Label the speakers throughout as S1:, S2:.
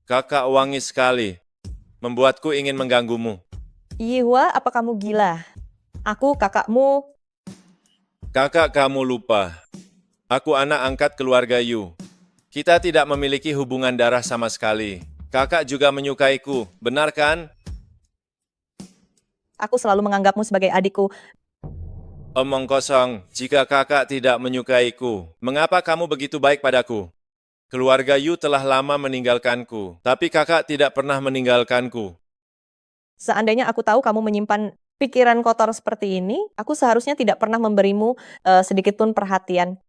S1: Kakak wangi sekali, membuatku ingin mengganggumu.
S2: Yihua, apa kamu gila? Aku kakakmu.
S1: Kakak kamu lupa, aku anak angkat keluarga Yu. Kita tidak memiliki hubungan darah sama sekali. Kakak juga menyukaiku, benar kan?
S2: Aku selalu menganggapmu sebagai adikku.
S1: Omong kosong, jika kakak tidak menyukaiku, mengapa kamu begitu baik padaku? Keluarga Yu telah lama meninggalkanku, tapi kakak tidak pernah meninggalkanku.
S2: Seandainya aku tahu kamu menyimpan pikiran kotor seperti ini, aku seharusnya tidak pernah memberimu sedikit pun perhatian.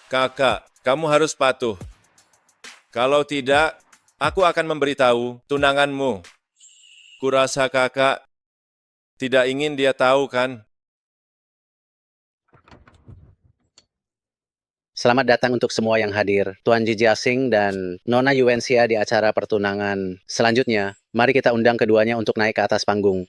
S1: Kakak, kamu harus patuh. Kalau tidak, aku akan memberitahu tunanganmu. Kurasa kakak tidak ingin dia tahu kan?
S3: Selamat datang untuk semua yang hadir, Tuan Jiji Asing dan Nona Yuensia di acara pertunangan. Selanjutnya, mari kita undang keduanya untuk naik ke atas panggung.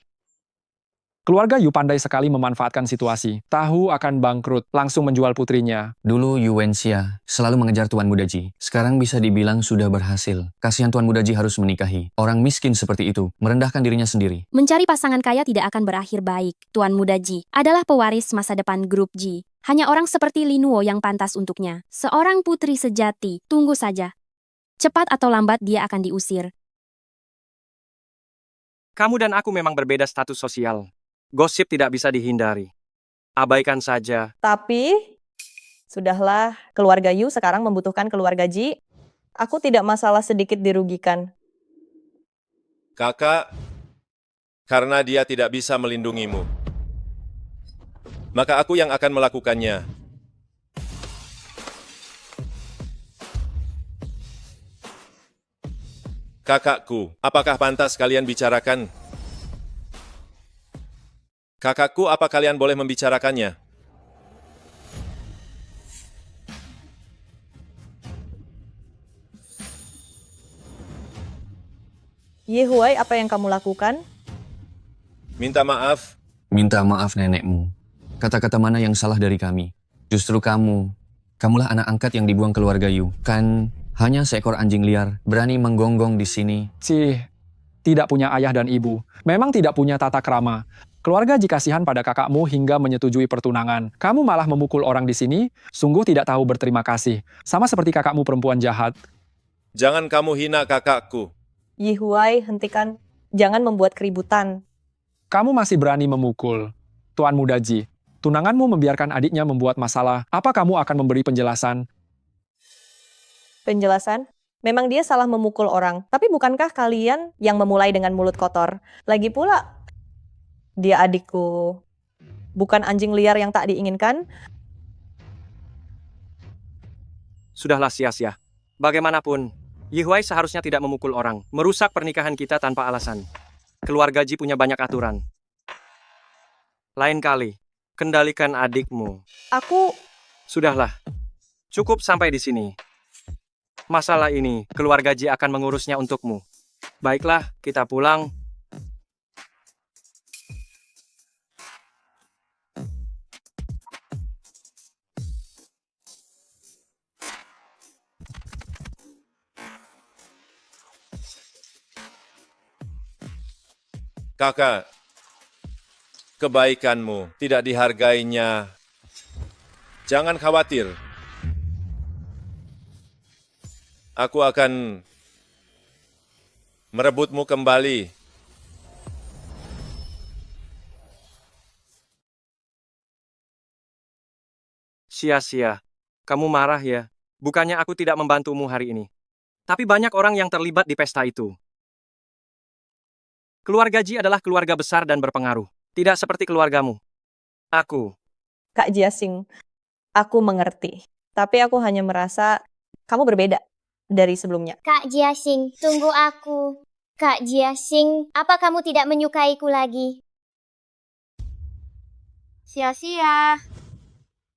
S4: Keluarga Yu pandai sekali memanfaatkan situasi. Tahu akan bangkrut, langsung menjual putrinya.
S5: Dulu Yuwensia selalu mengejar Tuan Muda Ji. Sekarang bisa dibilang sudah berhasil. Kasihan Tuan Muda Ji harus menikahi. Orang miskin seperti itu, merendahkan dirinya sendiri.
S6: Mencari pasangan kaya tidak akan berakhir baik. Tuan Muda Ji adalah pewaris masa depan grup Ji. Hanya orang seperti Linuo yang pantas untuknya. Seorang putri sejati, tunggu saja. Cepat atau lambat dia akan diusir.
S7: Kamu dan aku memang berbeda status sosial. Gosip tidak bisa dihindari. Abaikan saja.
S2: Tapi, sudahlah, keluarga Yu sekarang membutuhkan keluarga Ji. Aku tidak masalah sedikit dirugikan.
S1: Kakak, karena dia tidak bisa melindungimu, maka aku yang akan melakukannya. Kakakku, apakah pantas kalian bicarakan? Kakakku, apa kalian boleh membicarakannya?
S2: Yihuai, apa yang kamu lakukan?
S1: Minta maaf,
S5: Minta maaf nenekmu. Kata-kata mana yang salah dari kami? Justru kamulah anak angkat yang dibuang keluarga Yu. Kan hanya seekor anjing liar, berani menggonggong di sini.
S4: Cih, tidak punya ayah dan ibu. Memang tidak punya tata krama. Keluarga Ji kasihan pada kakakmu hingga menyetujui pertunangan. Kamu malah memukul orang di sini, sungguh tidak tahu berterima kasih. Sama seperti kakakmu perempuan jahat.
S1: jangan kamu hina kakakku.
S2: Yihuai, hentikan. Jangan membuat keributan.
S4: Kamu masih berani memukul. Tuan Muda Ji, tunanganmu membiarkan adiknya membuat masalah. Apa kamu akan memberi penjelasan?
S2: Penjelasan? Memang dia salah memukul orang. Tapi bukankah kalian yang memulai dengan mulut kotor? Lagi pula, dia adikku. Bukan anjing liar yang tak diinginkan.
S7: Sudahlah sia-sia. Bagaimanapun, Yihuai seharusnya tidak memukul orang, merusak pernikahan kita tanpa alasan. Keluarga Ji punya banyak aturan. Lain kali, kendalikan adikmu.
S2: Aku,
S7: Sudahlah, cukup sampai di sini. Masalah ini, keluarga Ji akan mengurusnya untukmu. Baiklah, kita pulang.
S1: Kakak, kebaikanmu tidak dihargainya. Jangan khawatir. Aku akan merebutmu kembali.
S7: Sia-sia. Kamu marah ya? Bukannya aku tidak membantumu hari ini. Tapi banyak orang yang terlibat di pesta itu. Keluarga Ji adalah keluarga besar dan berpengaruh. Tidak seperti keluargamu. Aku.
S2: Kak Jiasing, aku mengerti. Tapi aku hanya merasa kamu berbeda dari sebelumnya.
S8: Kak Jiasing, tunggu aku. Kak Jiasing, apa kamu tidak menyukaiku lagi? Sia-sia.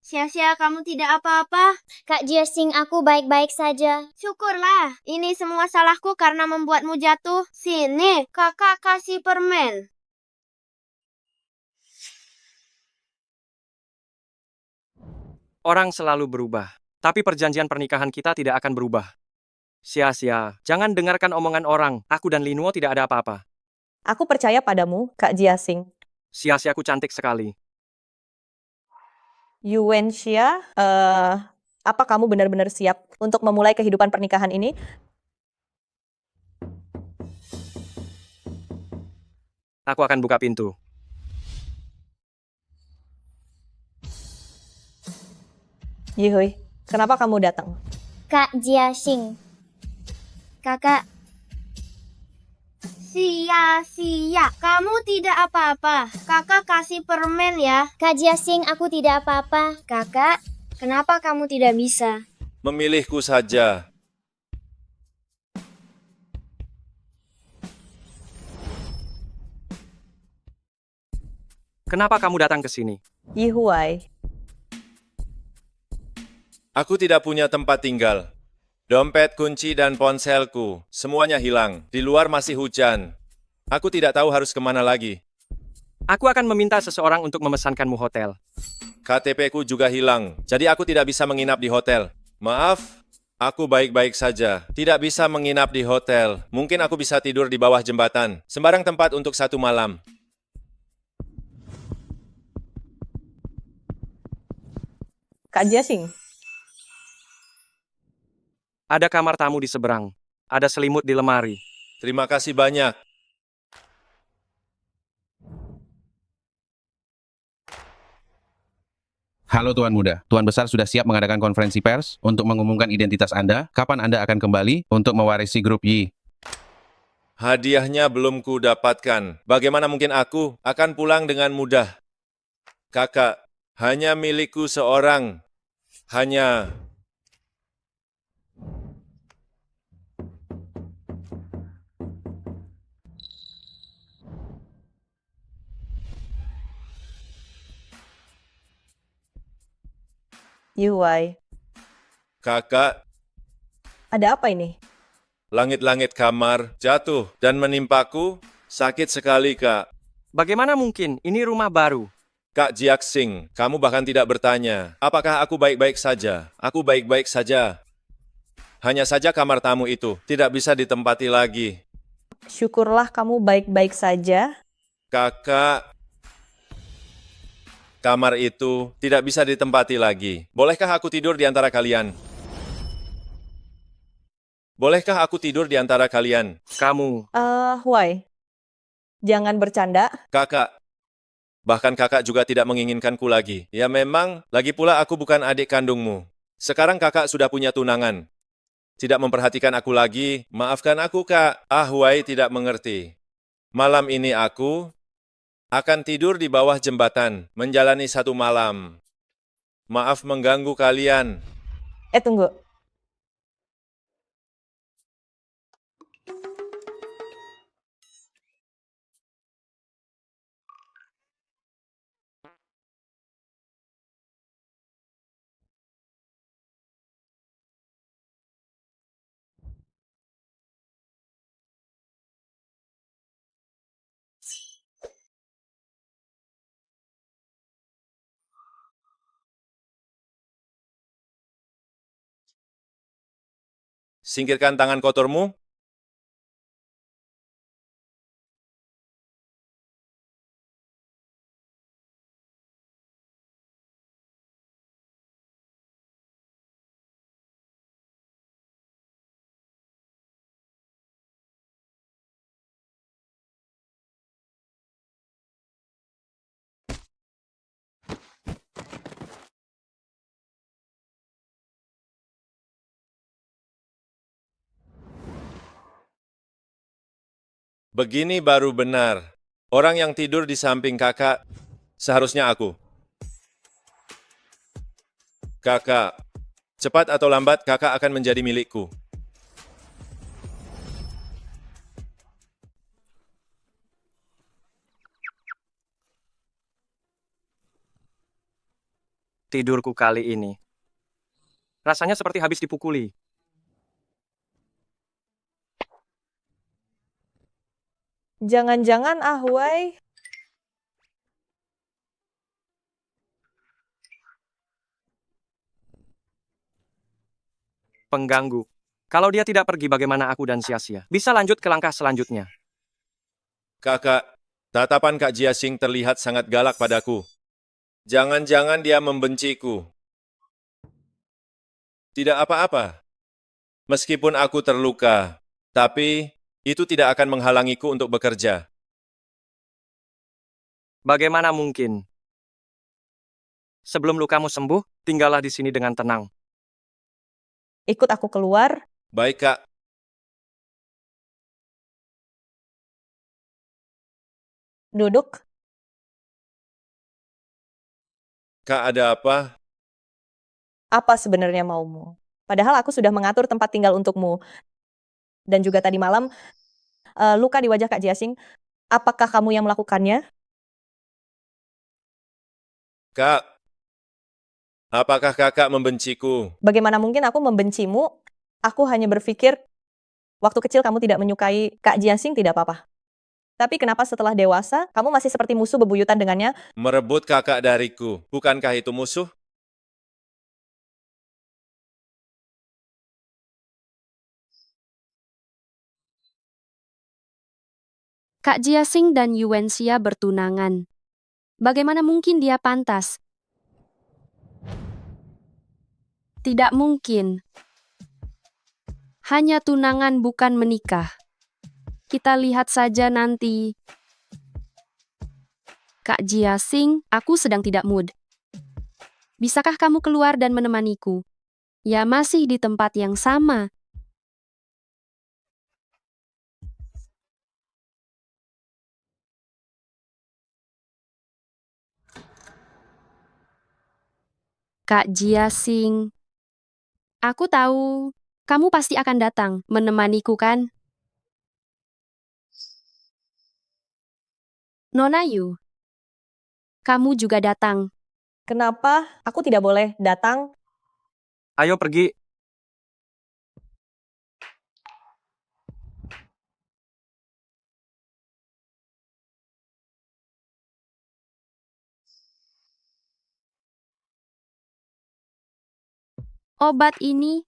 S8: Sia-sia kamu tidak apa-apa. Kak Jiasing, aku baik-baik saja. Syukurlah. Ini semua salahku karena membuatmu jatuh. Sini, kakak kasih permen.
S7: Orang selalu berubah. Tapi perjanjian pernikahan kita tidak akan berubah. Sia-sia, jangan dengarkan omongan orang. Aku dan Linuo tidak ada apa-apa.
S2: Aku percaya padamu, Kak Jiasing.
S7: Sia-siaku cantik sekali.
S2: Yuwenxia, apa kamu benar-benar siap untuk memulai kehidupan pernikahan ini?
S7: Aku akan buka pintu.
S2: Yihui, kenapa kamu datang?
S8: Kak Jiasing. Kakak. Sia-sia, kamu tidak apa-apa. Kakak kasih permen ya. Kak Jiasing, aku tidak apa-apa. Kakak, kenapa kamu tidak bisa?
S1: Memilihku saja.
S7: Kenapa kamu datang ke sini?
S2: Yihuai,
S1: Aku tidak punya tempat tinggal. Dompet, kunci, dan ponselku, semuanya hilang. Di luar masih hujan. Aku tidak tahu harus kemana lagi.
S7: Aku akan meminta seseorang untuk memesankanmu hotel.
S1: KTP-ku juga hilang, jadi aku tidak bisa menginap di hotel. Maaf, aku baik-baik saja. Tidak bisa menginap di hotel. Mungkin aku bisa tidur di bawah jembatan. Sembarang tempat untuk 1 malam.
S2: Kak Jiasing,
S7: Ada kamar tamu di seberang. Ada selimut di lemari.
S1: Terima kasih banyak.
S9: Halo Tuan Muda, Tuan Besar sudah siap mengadakan konferensi pers untuk mengumumkan identitas Anda, kapan Anda akan kembali untuk mewarisi grup Yi.
S1: Hadiahnya belum ku dapatkan. Bagaimana mungkin aku akan pulang dengan mudah? Kakak, hanya milikku seorang. Hanya...
S2: Yihuai,
S1: Kakak,
S2: ada apa ini?
S1: langit-langit kamar jatuh dan menimpaku. Sakit sekali, Kak.
S7: Bagaimana mungkin? Ini rumah baru.
S1: Kak Jiaxing, kamu bahkan tidak bertanya, apakah aku baik-baik saja? Aku baik-baik saja. Hanya saja kamar tamu itu tidak bisa ditempati lagi.
S2: Syukurlah kamu baik-baik saja.
S1: Kakak, kamar itu tidak bisa ditempati lagi. Bolehkah aku tidur di antara kalian? Bolehkah aku tidur di antara kalian?
S7: Kamu,
S2: Huai, jangan bercanda.
S1: Kakak, bahkan kakak juga tidak menginginkanku lagi. Ya memang, lagi pula aku bukan adik kandungmu. Sekarang kakak sudah punya tunangan. Tidak memperhatikan aku lagi, maafkan aku kak. Huai tidak mengerti. Malam ini aku akan tidur di bawah jembatan, menjalani 1 malam. Maaf mengganggu kalian.
S2: Tunggu.
S1: Singkirkan tangan kotormu. Begini baru benar. Orang yang tidur di samping kakak, seharusnya aku. Kakak, cepat atau lambat kakak akan menjadi milikku.
S7: tidurku kali ini. Rasanya seperti habis dipukuli.
S2: Jangan-jangan Huai,
S7: pengganggu. Kalau dia tidak pergi, bagaimana aku dan Sia-Sia bisa lanjut ke langkah selanjutnya?
S1: Kakak, tatapan Kak Jiasing terlihat sangat galak padaku. Jangan-jangan dia membenciku. Tidak apa-apa. Meskipun aku terluka, tapi itu tidak akan menghalangiku untuk bekerja.
S7: Bagaimana mungkin? Sebelum lukamu sembuh, tinggallah di sini dengan tenang.
S2: Ikut aku keluar.
S1: Baik, Kak.
S2: Duduk.
S1: Kak, ada apa?
S2: Apa sebenarnya maumu? Padahal aku sudah mengatur tempat tinggal untukmu. Dan juga tadi malam, luka di wajah Kak Jiasing. Apakah kamu yang melakukannya?
S1: Kak, apakah kakak membenciku?
S2: Bagaimana mungkin aku membencimu? Aku hanya berpikir, waktu kecil kamu tidak menyukai Kak Jiasing tidak apa-apa. Tapi kenapa setelah dewasa, kamu masih seperti musuh bebuyutan dengannya?
S1: Merebut kakak dariku. Bukankah itu musuh?
S6: Kak Jiasing dan Yuwenxia bertunangan. Bagaimana mungkin dia pantas? Tidak mungkin. Hanya tunangan bukan menikah. Kita lihat saja nanti. Kak Jiasing, aku sedang tidak mood. Bisakah kamu keluar dan menemaniku? Ya, masih di tempat yang sama. Kak Jiasing, aku tahu kamu pasti akan datang menemaniku kan? Nona Yu, kamu juga datang.
S2: Kenapa aku tidak boleh datang?
S7: Ayo pergi.
S6: Obat ini,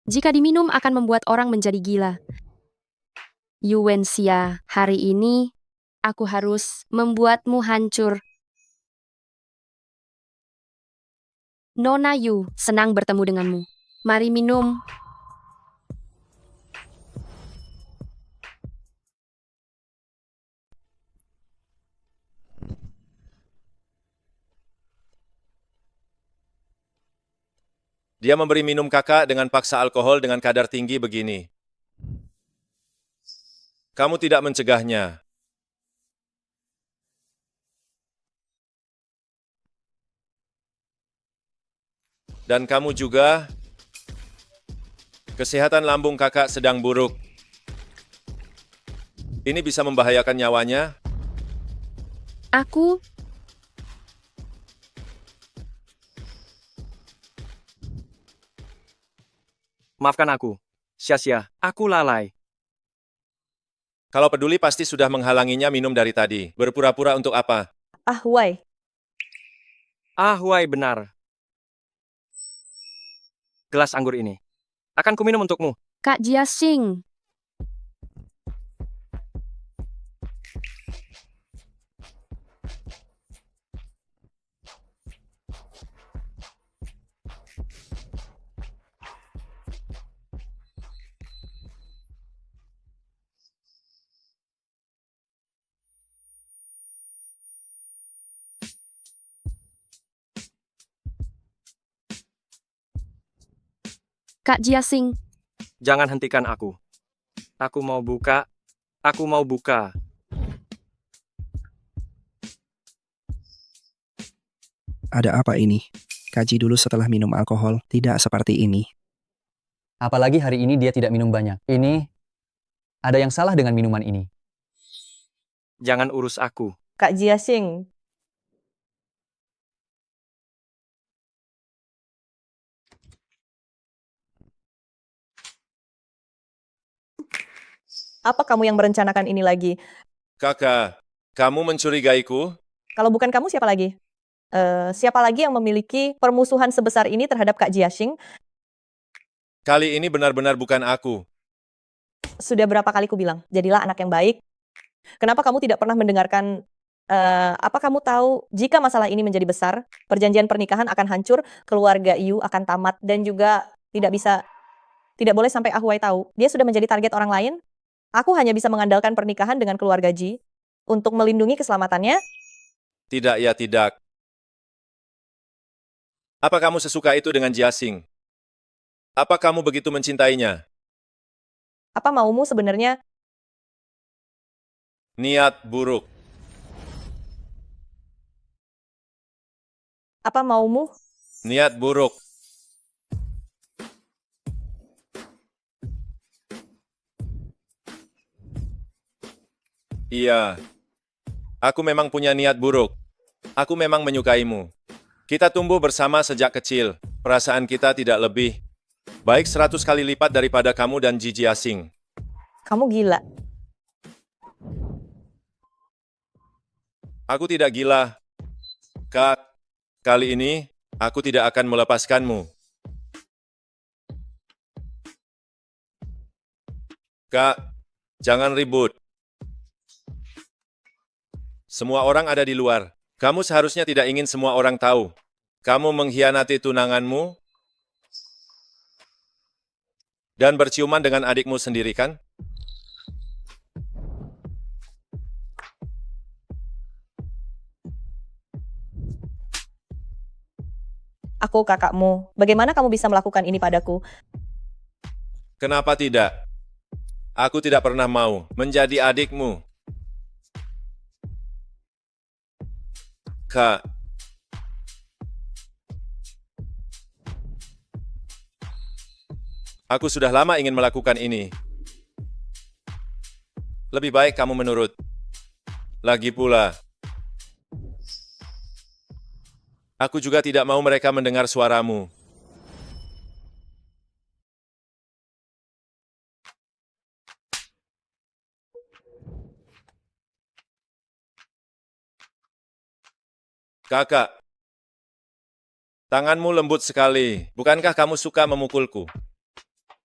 S6: jika diminum akan membuat orang menjadi gila. Yuwenxia, hari ini aku harus membuatmu hancur. Nona Yu, senang bertemu denganmu. Mari minum.
S1: Dia memberi minum kakak dengan paksa alkohol dengan kadar tinggi begini. Kamu tidak mencegahnya. Dan kamu juga, kesehatan lambung kakak sedang buruk. Ini bisa membahayakan nyawanya.
S6: Aku
S7: Maafkan aku. Sia-sia, aku lalai.
S1: Kalau peduli pasti sudah menghalanginya minum dari tadi. Berpura-pura untuk apa?
S2: Ah, Wai.
S7: Ah, Huai, benar. Gelas anggur ini akan kuminum untukmu.
S6: Kak Jiasing. Kak Jiasing,
S7: Jangan hentikan aku. Aku mau buka. Aku mau buka.
S10: Ada apa ini? Kaji dulu setelah minum alkohol, tidak seperti ini.
S5: Apalagi hari ini dia tidak minum banyak. Ini, ada yang salah dengan minuman ini.
S7: Jangan urus aku.
S2: Kak Jiasing. Apa kamu yang merencanakan ini lagi?
S1: Kakak, kamu mencurigaiku?
S2: Kalau bukan kamu, siapa lagi? Siapa lagi yang memiliki permusuhan sebesar ini terhadap Kak Jiasing?
S1: Kali ini benar-benar bukan aku.
S2: Sudah berapa kali ku bilang, jadilah anak yang baik. Kenapa kamu tidak pernah mendengarkan, apa kamu tahu jika masalah ini menjadi besar, perjanjian pernikahan akan hancur, keluarga Yu akan tamat, dan juga tidak boleh sampai Ahuai tahu. Dia sudah menjadi target orang lain. Aku hanya bisa mengandalkan pernikahan dengan keluarga Ji untuk melindungi keselamatannya.
S1: Tidak ya tidak. Apa kamu sesuka itu dengan Jiasing? Apa kamu begitu mencintainya?
S2: Apa maumu sebenarnya?
S1: Niat buruk.
S2: Apa maumu?
S1: Niat buruk. Iya. Aku memang punya niat buruk. Aku memang menyukaimu. Kita tumbuh bersama sejak kecil. Perasaan kita tidak lebih baik 100 kali lipat daripada kamu dan Ji Jiasing.
S2: Kamu gila.
S1: Aku tidak gila. Kak, kali ini aku tidak akan melepaskanmu. Kak, jangan ribut. Semua orang ada di luar. Kamu seharusnya tidak ingin semua orang tahu. Kamu mengkhianati tunanganmu dan berciuman dengan adikmu sendiri, kan?
S2: Aku kakakmu. Bagaimana kamu bisa melakukan ini padaku?
S1: Kenapa tidak? Aku tidak pernah mau menjadi adikmu. Kak, aku sudah lama ingin melakukan ini. Lebih baik kamu menurut. Lagi pula, aku juga tidak mau mereka mendengar suaramu. Kakak, tanganmu lembut sekali. Bukankah kamu suka memukulku?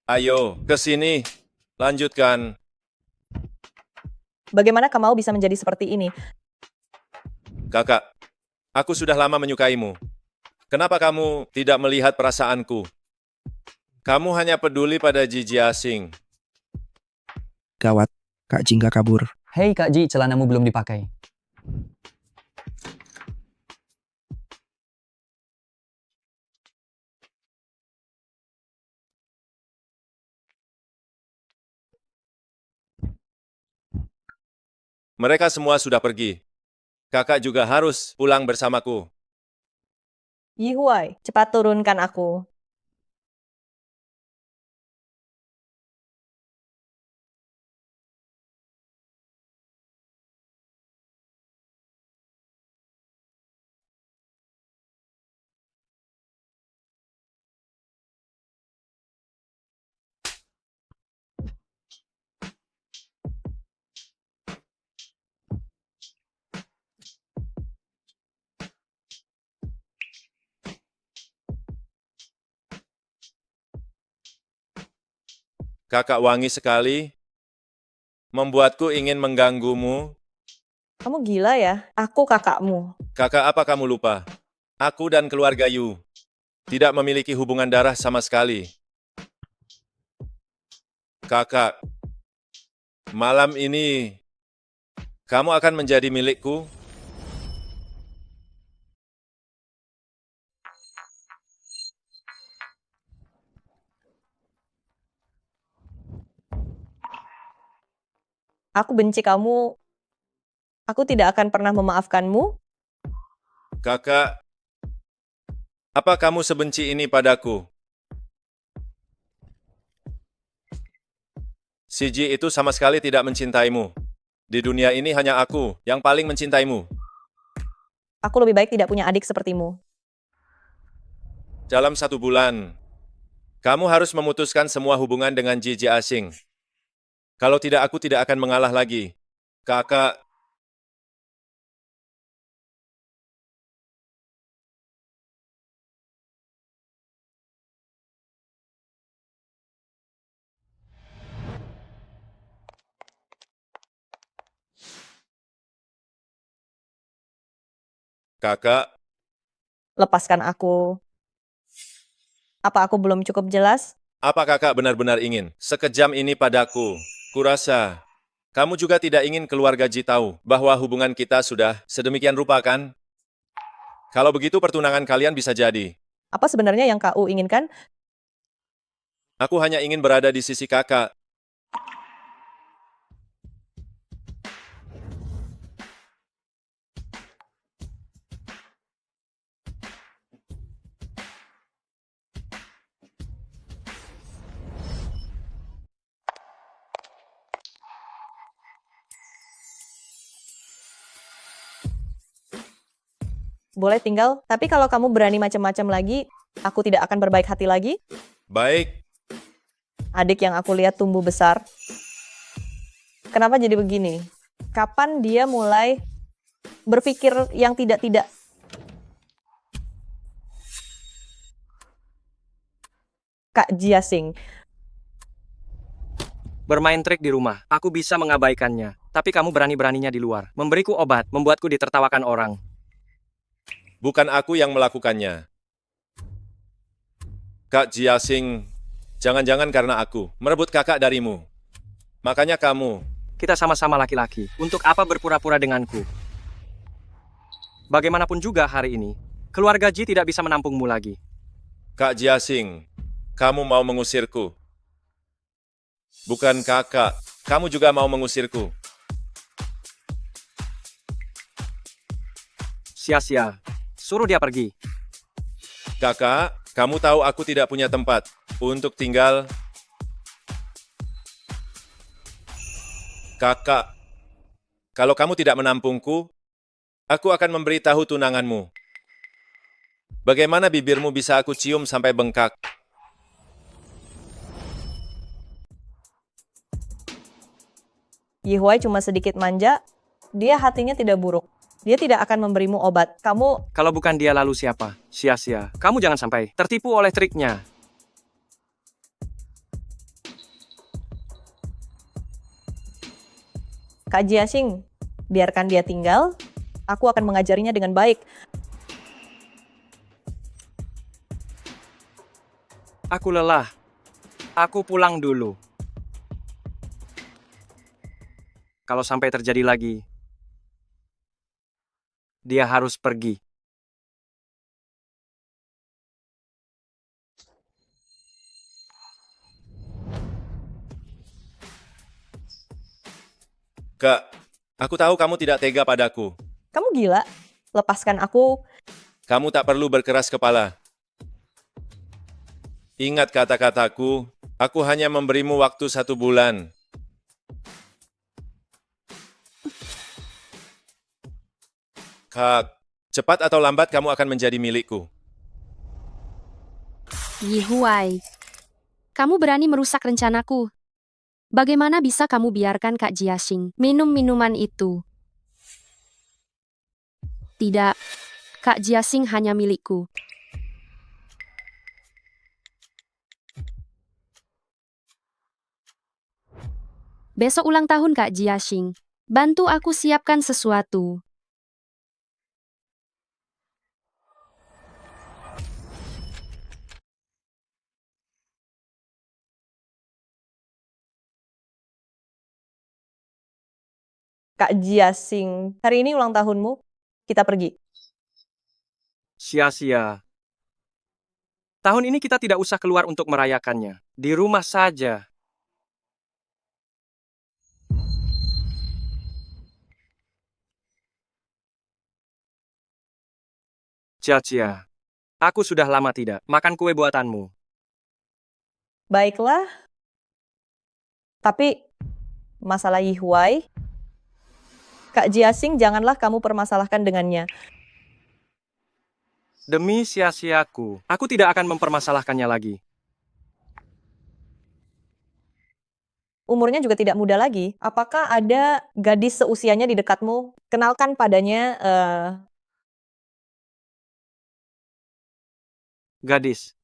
S1: Ayo, ke sini. Lanjutkan.
S2: Bagaimana kamu bisa menjadi seperti ini?
S1: Kakak, aku sudah lama menyukaimu. Kenapa kamu tidak melihat perasaanku? Kamu hanya peduli pada Ji Jiasing.
S10: Gawat, Kak Jingga kabur.
S5: Hei Kak Ji, celanamu belum dipakai.
S1: Mereka semua sudah pergi. Kakak juga harus pulang bersamaku.
S2: Yihuai, cepat turunkan aku.
S1: Kakak wangi sekali, membuatku ingin mengganggumu.
S2: Kamu gila ya? Aku kakakmu.
S1: Kakak, apa kamu lupa? Aku dan keluarga Yu tidak memiliki hubungan darah sama sekali. Kakak, malam ini kamu akan menjadi milikku.
S2: Aku benci kamu. Aku tidak akan pernah memaafkanmu.
S1: Kakak, apa kamu sebenci ini padaku? Si Ji itu sama sekali tidak mencintaimu. Di dunia ini hanya aku yang paling mencintaimu.
S2: Aku lebih baik tidak punya adik sepertimu.
S1: Dalam 1 bulan, kamu harus memutuskan semua hubungan dengan Ji Jiasing. Kalau tidak, aku tidak akan mengalah lagi. Kakak, Kakak,
S2: Lepaskan aku. Apa aku belum cukup jelas?
S1: apa kakak benar-benar ingin sekejam ini padaku? Kurasa kamu juga tidak ingin keluarga Ji tahu bahwa hubungan kita sudah sedemikian rupa kan? Kalau begitu pertunangan kalian bisa jadi.
S2: Apa sebenarnya yang KU inginkan?
S1: Aku hanya ingin berada di sisi kakak.
S2: Boleh tinggal, tapi kalau kamu berani macam-macam lagi, aku tidak akan berbaik hati lagi.
S1: Baik,
S2: Adik yang aku lihat tumbuh besar. Kenapa jadi begini? Kapan dia mulai berpikir yang tidak-tidak? Kak Jiasing,
S7: Bermain trik di rumah, aku bisa mengabaikannya. Tapi kamu berani-beraninya di luar. Memberiku obat, membuatku ditertawakan orang.
S1: bukan aku yang melakukannya. Kak Jiasing, jangan-jangan karena aku merebut kakak darimu. Makanya kamu,
S7: Kita sama-sama laki-laki. Untuk apa berpura-pura denganku? Bagaimanapun juga hari ini, keluarga Ji tidak bisa menampungmu lagi.
S1: Kak Jiasing, kamu mau mengusirku. Bukan kakak, kamu juga mau mengusirku.
S7: Sia-sia. Suruh dia pergi.
S1: Kakak, kamu tahu aku tidak punya tempat untuk tinggal. Kakak, kalau kamu tidak menampungku, aku akan memberitahu tunanganmu. Bagaimana bibirmu bisa aku cium sampai bengkak?
S2: Yihuai cuma sedikit manja, dia hatinya tidak buruk. Dia tidak akan memberimu obat. Kamu,
S7: Kalau bukan dia lalu siapa? Sia-sia. Kamu jangan sampai tertipu oleh triknya.
S2: Kak Jiasing, biarkan dia tinggal. Aku akan mengajarinya dengan baik.
S7: Aku lelah. Aku pulang dulu. Kalau sampai terjadi lagi, dia harus pergi.
S1: Kak, aku tahu kamu tidak tega padaku.
S2: Kamu gila? Lepaskan aku.
S1: Kamu tak perlu berkeras kepala. Ingat kata-kataku, aku hanya memberimu waktu 1 bulan. Kak, cepat atau lambat kamu akan menjadi milikku.
S6: Yihuai, kamu berani merusak rencanaku. Bagaimana bisa kamu biarkan Kak Jiasing minum minuman itu? Tidak, Kak Jiasing hanya milikku. Besok ulang tahun Kak Jiasing. Bantu aku siapkan sesuatu.
S2: Kak Jiasing, hari ini ulang tahunmu. Kita pergi.
S7: Sia-sia. Tahun ini kita tidak usah keluar untuk merayakannya. Di rumah saja. Cia-cia. Aku sudah lama tidak makan kue buatanmu.
S2: Baiklah. Tapi, masalah Yihuai, Kak Jiasing janganlah kamu permasalahkan dengannya.
S7: Demi sia-siaku, aku tidak akan mempermasalahkannya lagi.
S2: Umurnya juga tidak muda lagi. Apakah ada gadis seusianya di dekatmu? Kenalkan padanya
S7: Gadis.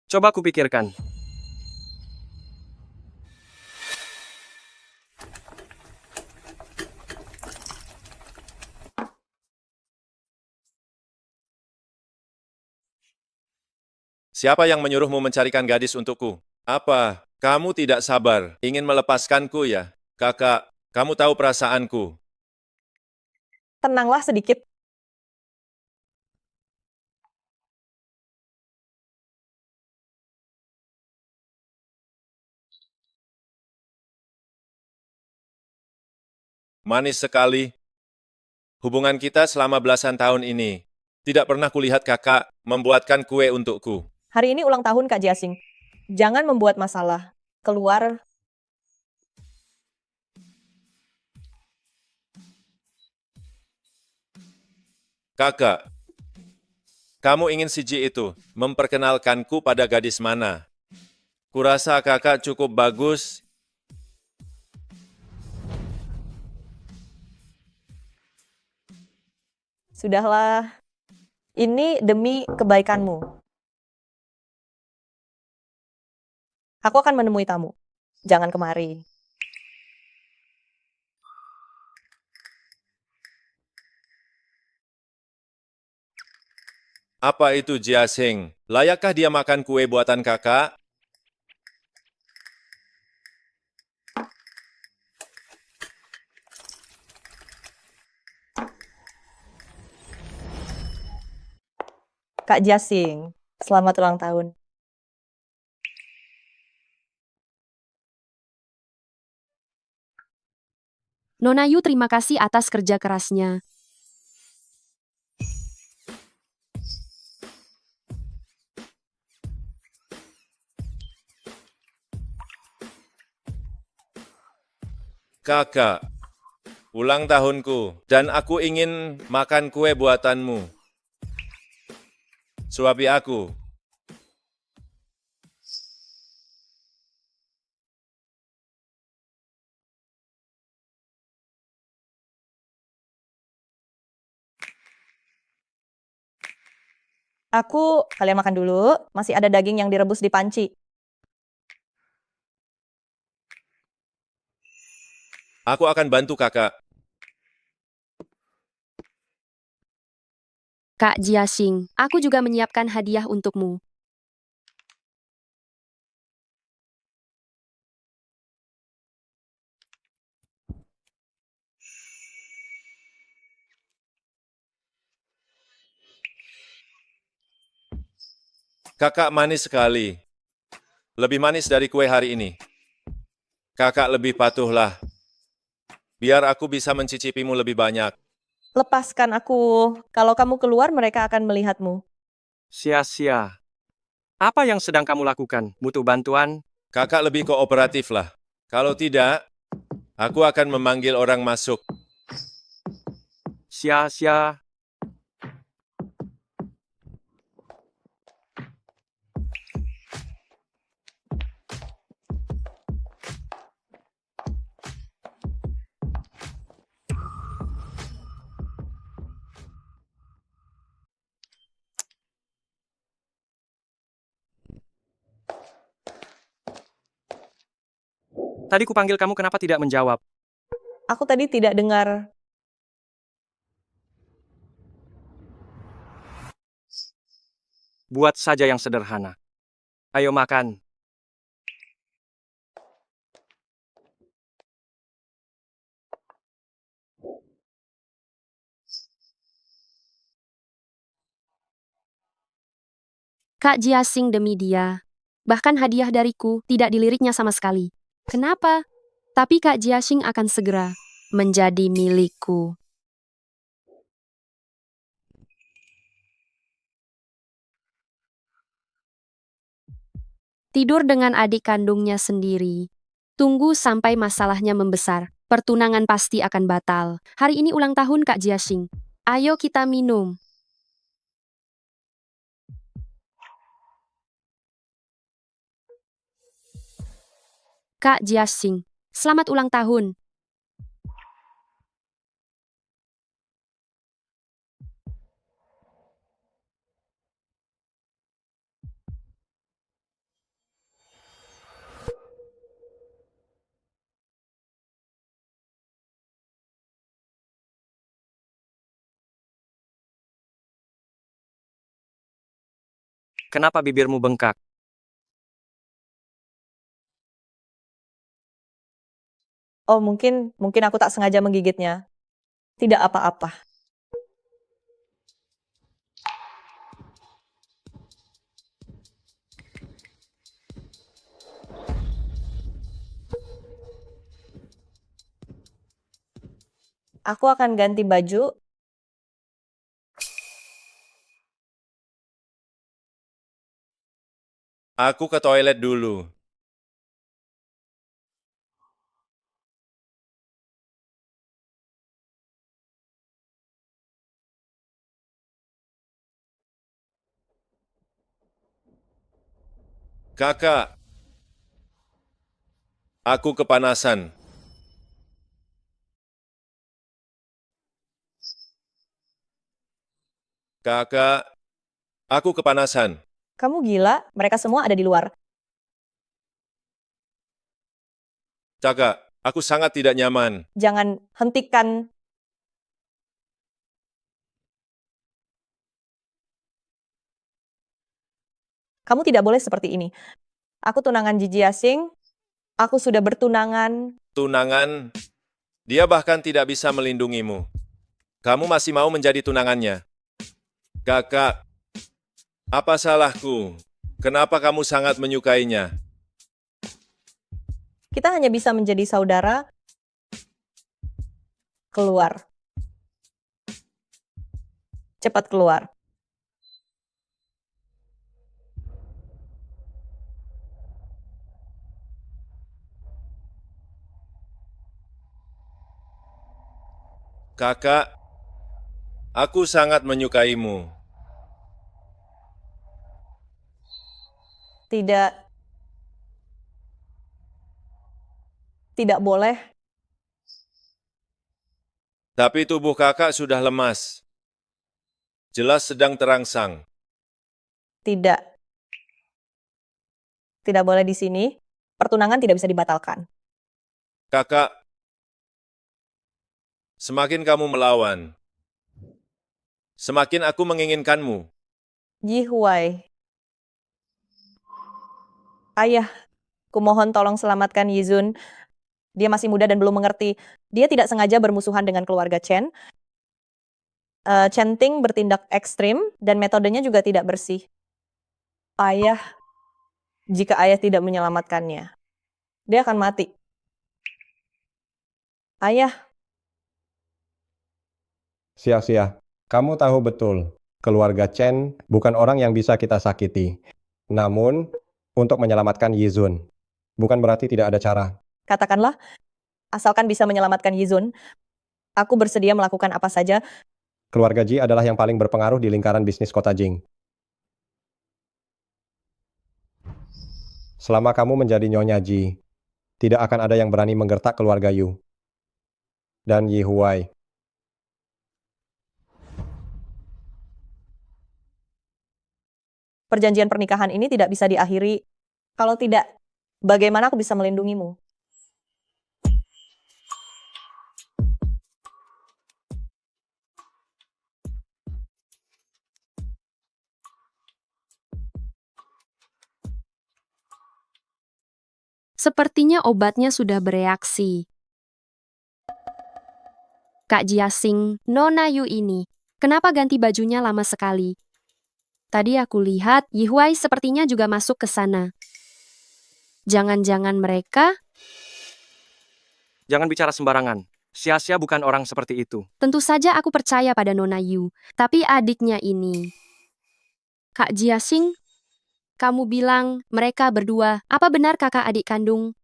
S7: Coba kupikirkan.
S1: Siapa yang menyuruhmu mencarikan gadis untukku? Apa kamu tidak sabar ingin melepaskanku ya? Kakak, kamu tahu perasaanku.
S2: Tenanglah sedikit.
S1: Manis sekali. Hubungan kita selama belasan tahun ini. Tidak pernah kulihat kakak membuatkan kue untukku.
S2: Hari ini ulang tahun Kak Jiasing. Jangan membuat masalah. Keluar.
S1: Kakak, kamu ingin si Ji itu memperkenalkanku pada gadis mana? Kurasa kakak cukup bagus.
S2: Sudahlah. Ini demi kebaikanmu. Aku akan menemui tamu. Jangan kemari.
S1: Apa itu Jiasing? Layakkah dia makan kue buatan kakak?
S2: Kak Jiasing, selamat ulang tahun.
S6: Nona Yu terima kasih atas kerja kerasnya.
S1: Kakak, ulang tahunku, dan aku ingin makan kue buatanmu. Suapi aku.
S2: Kalian makan dulu. Masih ada daging yang direbus di panci.
S1: Aku akan bantu kakak.
S6: Kak Jiasing, aku juga menyiapkan hadiah untukmu.
S1: Kakak manis sekali. Lebih manis dari kue hari ini. Kakak lebih patuhlah. Biar aku bisa mencicipimu lebih banyak.
S2: Lepaskan aku. Kalau kamu keluar, mereka akan melihatmu.
S7: Sia-sia. Apa yang sedang kamu lakukan? Butuh bantuan?
S1: Kakak lebih kooperatif lah. Kalau tidak, aku akan memanggil orang masuk.
S7: Sia-sia. Tadi kupanggil kamu kenapa tidak menjawab?
S2: Aku tadi tidak dengar.
S7: Buat saja yang sederhana. Ayo makan.
S6: Kak Jiasing demi dia. Bahkan hadiah dariku tidak diliriknya sama sekali. Kenapa? Tapi Kak Jiasing akan segera menjadi milikku. Tidur dengan adik kandungnya sendiri. Tunggu sampai masalahnya membesar. Pertunangan pasti akan batal. Hari ini ulang tahun Kak Jiasing. Ayo kita minum. Kak Jiasing, selamat ulang tahun.
S7: Kenapa bibirmu bengkak?
S2: Oh, mungkin aku tak sengaja menggigitnya. Tidak apa-apa. Aku akan ganti baju.
S1: Aku ke toilet dulu. Kakak, aku kepanasan. Kakak, aku kepanasan.
S2: Kamu gila? Mereka semua ada di luar.
S1: Kakak, aku sangat tidak nyaman.
S2: Jangan hentikan. Kamu tidak boleh seperti ini. Aku tunangan Gigi Yasing. Aku sudah bertunangan.
S1: Tunangan, dia bahkan tidak bisa melindungimu. Kamu masih mau menjadi tunangannya. Kakak, apa salahku? Kenapa kamu sangat menyukainya?
S2: Kita hanya bisa menjadi saudara. Keluar. Cepat keluar.
S1: Kakak, aku sangat menyukaimu.
S2: Tidak. Tidak boleh.
S1: Tapi tubuh kakak sudah lemas. Jelas sedang terangsang.
S2: Tidak. Tidak boleh di sini. Pertunangan tidak bisa dibatalkan.
S1: Kakak, semakin kamu melawan, semakin aku menginginkanmu.
S2: Ji Huai. Ayah, kumohon tolong selamatkan Yizun. Dia masih muda dan belum mengerti. Dia tidak sengaja bermusuhan dengan keluarga Chen. Chen Ting bertindak ekstrim dan metodenya juga tidak bersih. Ayah, jika ayah tidak menyelamatkannya, dia akan mati. Ayah,
S11: Sia-sia. Kamu tahu betul, keluarga Chen bukan orang yang bisa kita sakiti. Namun, untuk menyelamatkan Yizun, bukan berarti tidak ada cara.
S2: katakanlah, asalkan bisa menyelamatkan Yizun, aku bersedia melakukan apa saja.
S11: Keluarga Ji adalah yang paling berpengaruh di lingkaran bisnis kota Jing. Selama kamu menjadi Nyonya Ji, tidak akan ada yang berani menggertak keluarga Yu dan Yi Huai.
S2: Perjanjian pernikahan ini tidak bisa diakhiri. Kalau tidak, bagaimana aku bisa melindungimu?
S6: Sepertinya obatnya sudah bereaksi. Kak Jiasing, Nona Yu ini, kenapa ganti bajunya lama sekali? Tadi aku lihat Yi Huai sepertinya juga masuk ke sana. Jangan-jangan mereka?
S7: Jangan bicara sembarangan. Sia-sia bukan orang seperti itu.
S6: Tentu saja aku percaya pada Nona Yu, tapi adiknya ini. Kak Jiasing, kamu bilang mereka berdua, apa benar kakak adik kandung?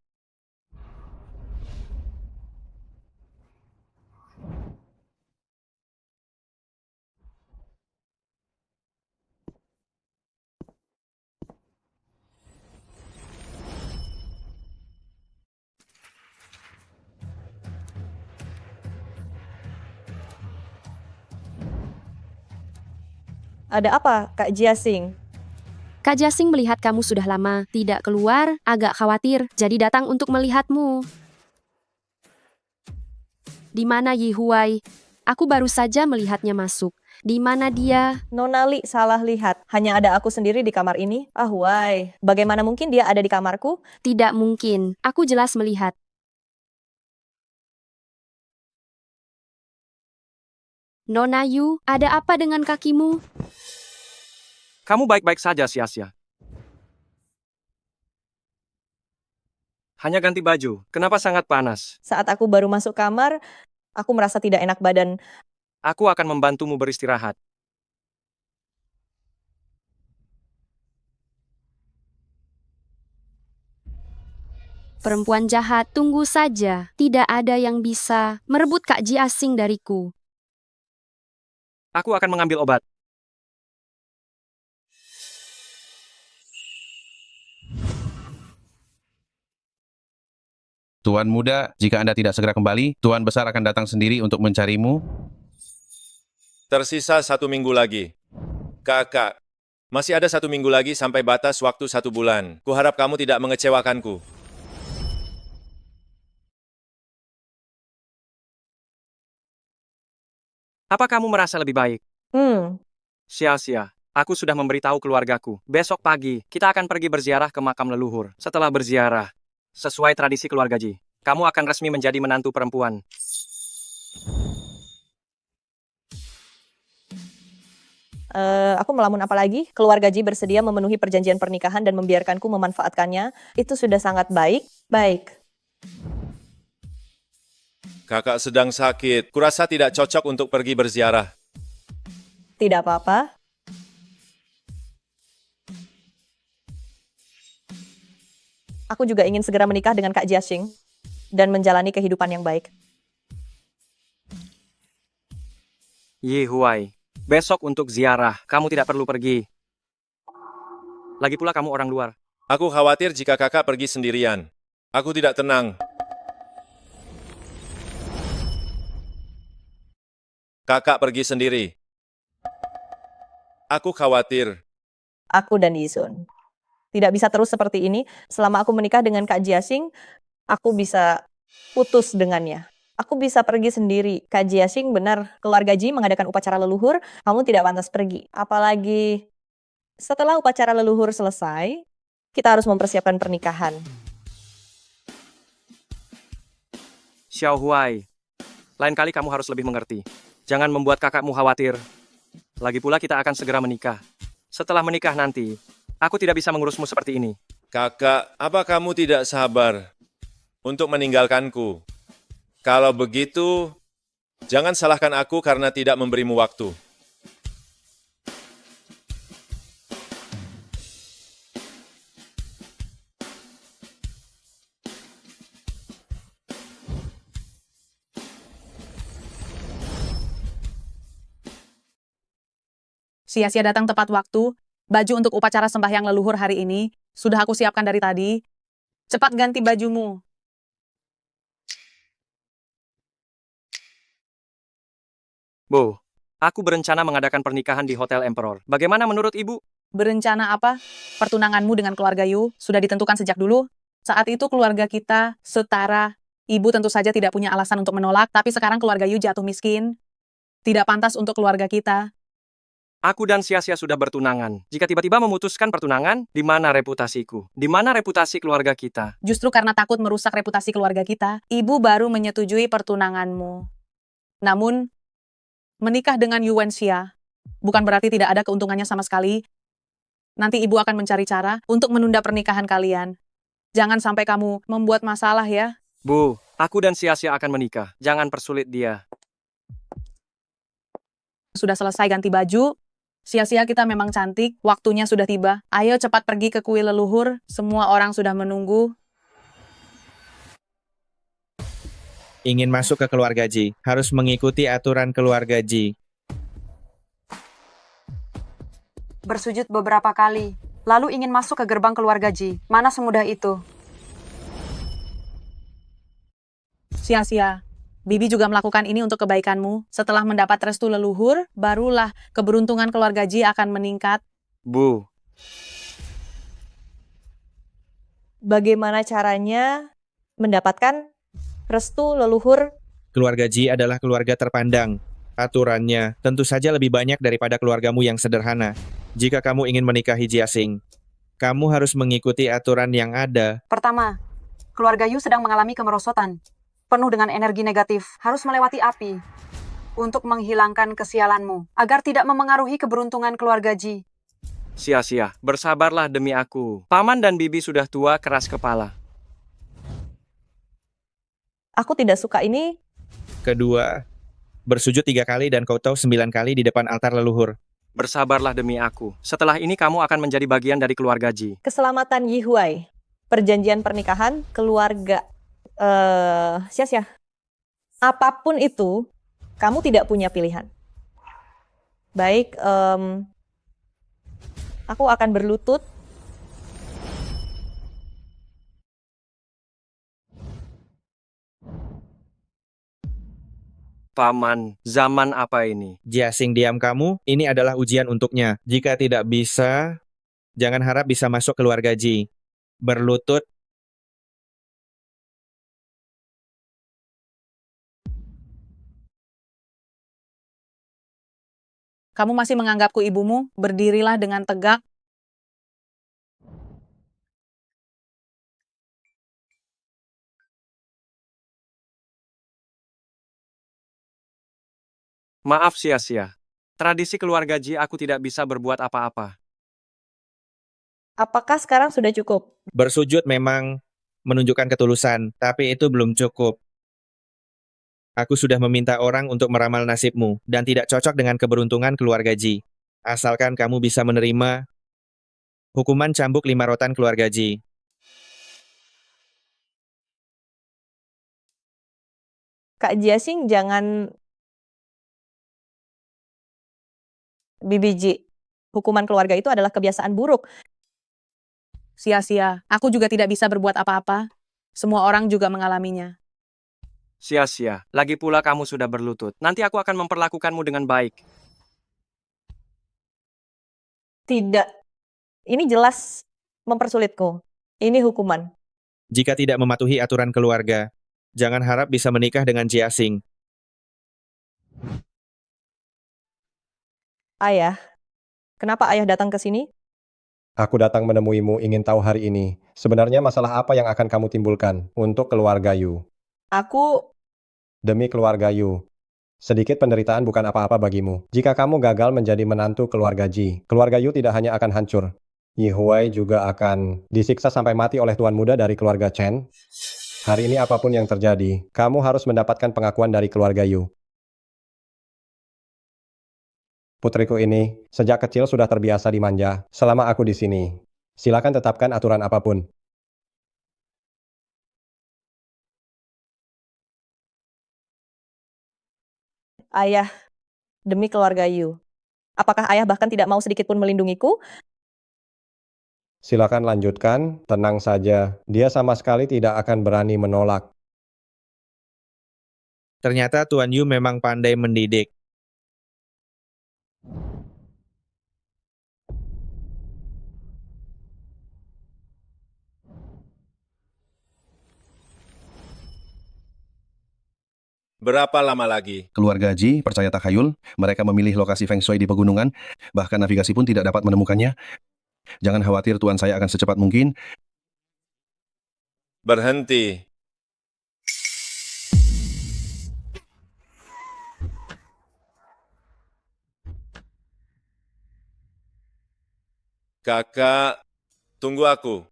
S2: Ada apa, Kak Jiasing?
S6: Kak Jiasing melihat kamu sudah lama tidak keluar, agak khawatir, jadi datang untuk melihatmu. Di mana Yi Huai? Aku baru saja melihatnya masuk. Di mana dia?
S2: Nona Li salah lihat. Hanya ada aku sendiri di kamar ini. Ah, why? Bagaimana mungkin dia ada di kamarku?
S6: Tidak mungkin. Aku jelas melihat. Nona Yu, ada apa dengan kakimu?
S7: Kamu baik-baik saja, Sia-sia. Hanya ganti baju. Kenapa sangat panas?
S2: Saat aku baru masuk kamar, aku merasa tidak enak badan.
S7: Aku akan membantumu beristirahat.
S6: Perempuan jahat, tunggu saja. Tidak ada yang bisa merebut Kak Ji asing dariku.
S7: Aku akan mengambil obat.
S9: Tuan muda, jika Anda tidak segera kembali, Tuan besar akan datang sendiri untuk mencarimu.
S1: Tersisa 1 minggu lagi. Kakak, masih ada 1 minggu lagi sampai batas waktu 1 bulan. Kuharap kamu tidak mengecewakanku.
S7: Apa kamu merasa lebih baik? Sia-sia. Aku sudah memberitahu keluargaku. Besok pagi, kita akan pergi berziarah ke makam leluhur. Setelah berziarah, sesuai tradisi keluarga Ji, kamu akan resmi menjadi menantu perempuan.
S2: Aku melamun apa lagi? Keluarga Ji bersedia memenuhi perjanjian pernikahan dan membiarkanku memanfaatkannya. Itu sudah sangat baik. Baik.
S1: Kakak sedang sakit. Kurasa tidak cocok untuk pergi berziarah.
S2: Tidak apa-apa. Aku juga ingin segera menikah dengan Kak Jiaxing dan menjalani kehidupan yang baik.
S7: Yi Huai, besok untuk ziarah, kamu tidak perlu pergi. Lagi pula kamu orang luar.
S1: Aku khawatir jika kakak pergi sendirian. Aku tidak tenang. Kakak pergi sendiri. Aku khawatir.
S2: Aku dan Yizun tidak bisa terus seperti ini. Selama aku menikah dengan Kak Jiaxing, aku bisa putus dengannya. Aku bisa pergi sendiri. Kak Jiaxing benar, keluarga Ji mengadakan upacara leluhur, kamu tidak pantas pergi. Apalagi setelah upacara leluhur selesai, kita harus mempersiapkan pernikahan.
S7: Xiao Huai, lain kali kamu harus lebih mengerti. Jangan membuat kakakmu khawatir. Lagi pula kita akan segera menikah. Setelah menikah nanti, aku tidak bisa mengurusmu seperti ini.
S1: Kakak, apa kamu tidak sabar untuk meninggalkanku? Kalau begitu, jangan salahkan aku karena tidak memberimu waktu.
S12: Sia-sia datang tepat waktu. Baju untuk upacara sembahyang leluhur hari ini sudah aku siapkan dari tadi. Cepat ganti bajumu.
S7: Bu, aku berencana mengadakan pernikahan di Hotel Emperor. Bagaimana menurut ibu?
S12: Berencana apa? Pertunanganmu dengan keluarga Yu sudah ditentukan sejak dulu. Saat itu keluarga kita setara. Ibu tentu saja tidak punya alasan untuk menolak, tapi sekarang keluarga Yu jatuh miskin. Tidak pantas untuk keluarga kita.
S7: Aku dan Sia-sia sudah bertunangan. Jika tiba-tiba memutuskan pertunangan, di mana reputasiku? Di mana reputasi keluarga kita?
S12: Justru karena takut merusak reputasi keluarga kita, ibu baru menyetujui pertunanganmu. Namun, menikah dengan Yuan Xia bukan berarti tidak ada keuntungannya sama sekali. Nanti ibu akan mencari cara untuk menunda pernikahan kalian. Jangan sampai kamu membuat masalah ya.
S7: Bu, aku dan Sia-sia akan menikah. Jangan persulit dia.
S12: Sudah selesai ganti baju. Sia-sia kita memang cantik, waktunya sudah tiba. Ayo cepat pergi ke kuil leluhur, semua orang sudah menunggu.
S13: Ingin masuk ke keluarga Ji, harus mengikuti aturan keluarga Ji.
S12: Bersujud beberapa kali, lalu ingin masuk ke gerbang keluarga Ji. Mana semudah itu? Sia-sia. Bibi juga melakukan ini untuk kebaikanmu. Setelah mendapat restu leluhur, barulah keberuntungan keluarga Ji akan meningkat.
S7: Bu.
S2: Bagaimana caranya mendapatkan restu leluhur?
S13: Keluarga Ji adalah keluarga terpandang. aturannya tentu saja lebih banyak daripada keluargamu yang sederhana. Jika kamu ingin menikahi Jiasing, kamu harus mengikuti aturan yang ada.
S12: Pertama, keluarga Yu sedang mengalami kemerosotan. Penuh dengan energi negatif, harus melewati api untuk menghilangkan kesialanmu, agar tidak memengaruhi keberuntungan keluarga Ji.
S7: Sia-sia, bersabarlah demi aku. Paman dan bibi sudah tua keras kepala.
S2: Aku tidak suka ini.
S13: Kedua, bersujud 3 kali dan kau tahu 9 kali di depan altar leluhur.
S7: Bersabarlah demi aku. Setelah ini kamu akan menjadi bagian dari keluarga Ji.
S2: Keselamatan Yi Huai. Perjanjian pernikahan keluarga sia-sia. Apapun itu, kamu tidak punya pilihan. Baik, aku akan berlutut.
S7: Paman, zaman apa ini?
S13: Jiasing, diam kamu, ini adalah ujian untuknya. Jika tidak bisa, jangan harap bisa masuk keluarga Ji. Berlutut.
S12: Kamu masih menganggapku ibumu? Berdirilah dengan tegak.
S7: Maaf sia-sia. Tradisi keluarga Ji aku tidak bisa berbuat apa-apa.
S2: Apakah sekarang sudah cukup?
S13: Bersujud memang menunjukkan ketulusan, tapi itu belum cukup. Aku sudah meminta orang untuk meramal nasibmu, dan tidak cocok dengan keberuntungan keluarga Ji. Asalkan kamu bisa menerima hukuman cambuk 5 rotan keluarga Ji.
S2: Kak Jiasing, jangan BBG. Hukuman keluarga itu adalah kebiasaan buruk.
S12: Sia-sia, aku juga tidak bisa berbuat apa-apa. Semua orang juga mengalaminya.
S7: Sia-sia. Lagi pula kamu sudah berlutut. Nanti aku akan memperlakukanmu dengan baik.
S2: Tidak. Ini jelas mempersulitku. Ini hukuman.
S13: Jika tidak mematuhi aturan keluarga, jangan harap bisa menikah dengan Jiasing.
S2: Ayah, kenapa ayah datang ke sini?
S11: Aku datang menemuimu ingin tahu hari ini, sebenarnya masalah apa yang akan kamu timbulkan untuk keluarga Yu.
S2: Aku
S11: Demi keluarga Yu, sedikit penderitaan bukan apa-apa bagimu. Jika kamu gagal menjadi menantu keluarga Ji, keluarga Yu tidak hanya akan hancur. Yi Huai juga akan disiksa sampai mati oleh tuan muda dari keluarga Chen. Hari ini apapun yang terjadi, kamu harus mendapatkan pengakuan dari keluarga Yu. Putriku ini, sejak kecil sudah terbiasa dimanja. Selama aku di sini, silakan tetapkan aturan apapun.
S2: ayah demi keluarga Yu. Apakah ayah bahkan tidak mau sedikit pun melindungiku?
S11: Silakan lanjutkan, tenang saja. Dia sama sekali tidak akan berani menolak.
S13: Ternyata Tuan Yu memang pandai mendidik.
S1: Berapa lama lagi?
S9: Keluarga Ji percaya takhayul, mereka memilih lokasi Feng Shui di pegunungan, bahkan navigasi pun tidak dapat menemukannya. Jangan khawatir, tuan saya akan secepat mungkin.
S1: Berhenti. Kakak, tunggu aku.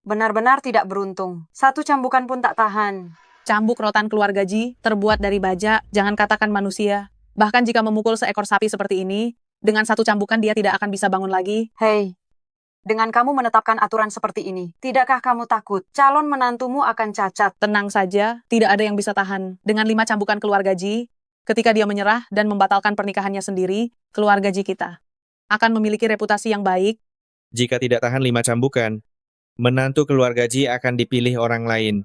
S12: Benar-benar tidak beruntung. Satu cambukan pun tak tahan. Cambuk rotan keluarga Ji terbuat dari baja, jangan katakan manusia. Bahkan jika memukul seekor sapi seperti ini, dengan satu cambukan dia tidak akan bisa bangun lagi. Hei, dengan kamu menetapkan aturan seperti ini, tidakkah kamu takut calon menantumu akan cacat? Tenang saja, tidak ada yang bisa tahan. Dengan 5 cambukan keluarga Ji, ketika dia menyerah dan membatalkan pernikahannya sendiri, keluarga Ji kita akan memiliki reputasi yang baik.
S13: Jika tidak tahan 5 cambukan, menantu keluarga Ji akan dipilih orang lain.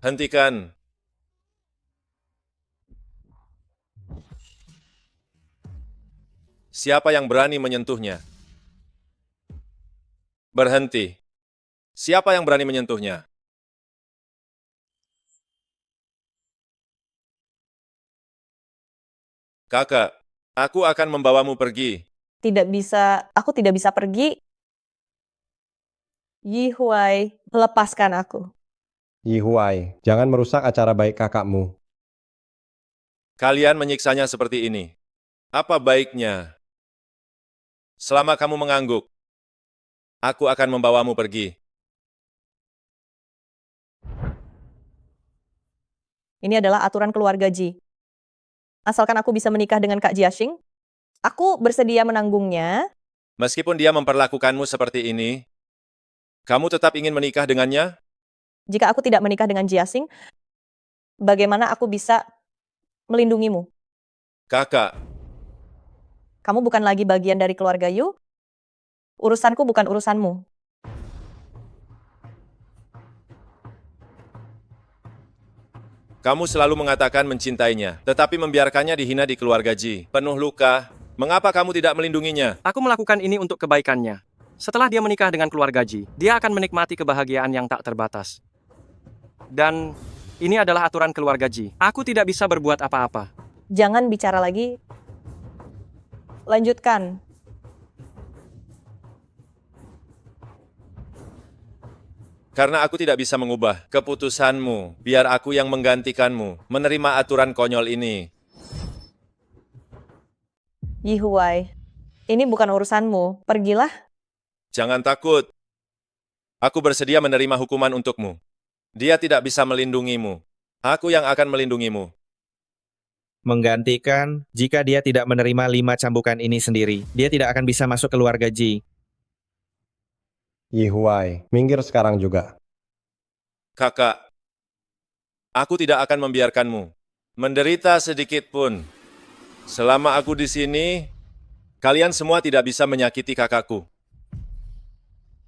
S1: Hentikan. Siapa yang berani menyentuhnya? Berhenti. Siapa yang berani menyentuhnya? Kakak, aku akan membawamu pergi.
S2: Aku tidak bisa pergi. Yi Huai, lepaskan aku.
S11: Yi Huai, jangan merusak acara baik kakakmu.
S1: Kalian menyiksanya seperti ini. Apa baiknya? Selama kamu mengangguk, aku akan membawamu pergi.
S2: Ini adalah aturan keluarga Ji. Asalkan aku bisa menikah dengan Kak Jiaxing, aku bersedia menanggungnya.
S1: Meskipun dia memperlakukanmu seperti ini, kamu tetap ingin menikah dengannya?
S2: Jika aku tidak menikah dengan Jiaxing, bagaimana aku bisa melindungimu?
S1: Kakak,
S2: Kamu bukan lagi bagian dari keluarga Yu. Urusanku bukan urusanmu.
S1: kamu selalu mengatakan mencintainya, tetapi membiarkannya dihina di keluarga Ji. Penuh luka, mengapa kamu tidak melindunginya?
S7: Aku melakukan ini untuk kebaikannya. Setelah dia menikah dengan keluarga Ji, dia akan menikmati kebahagiaan yang tak terbatas. Dan ini adalah aturan keluarga Ji. Aku tidak bisa berbuat apa-apa.
S2: Jangan bicara lagi. Lanjutkan.
S1: Karena aku tidak bisa mengubah keputusanmu, biar aku yang menggantikanmu, menerima aturan konyol ini.
S2: Yi Huai, ini bukan urusanmu. Pergilah.
S1: Jangan takut. Aku bersedia menerima hukuman untukmu. Dia tidak bisa melindungimu. Aku yang akan melindungimu.
S13: Menggantikan, jika dia tidak menerima 5 cambukan ini sendiri, dia tidak akan bisa masuk keluarga Ji.
S11: Yi Huai, minggir sekarang juga.
S1: Kakak, aku tidak akan membiarkanmu menderita sedikit pun. Selama aku di sini, kalian semua tidak bisa menyakiti kakakku.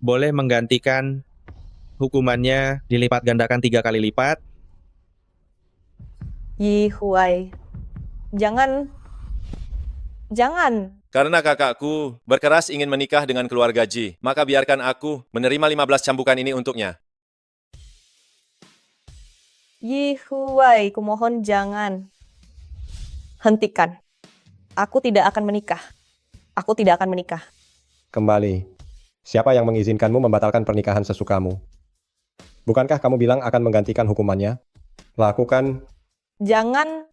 S13: Boleh menggantikan, hukumannya dilipat gandakan 3 kali lipat.
S2: Yi Huai, jangan.
S1: Karena kakakku berkeras ingin menikah dengan keluarga Ji, maka biarkan aku menerima 15 cambukan ini untuknya.
S2: Yi Huai, kumohon jangan. Hentikan. Aku tidak akan menikah. Aku tidak akan menikah.
S11: Kembali. Siapa yang mengizinkanmu membatalkan pernikahan sesukamu? Bukankah kamu bilang akan menggantikan hukumannya? Lakukan.
S2: Jangan.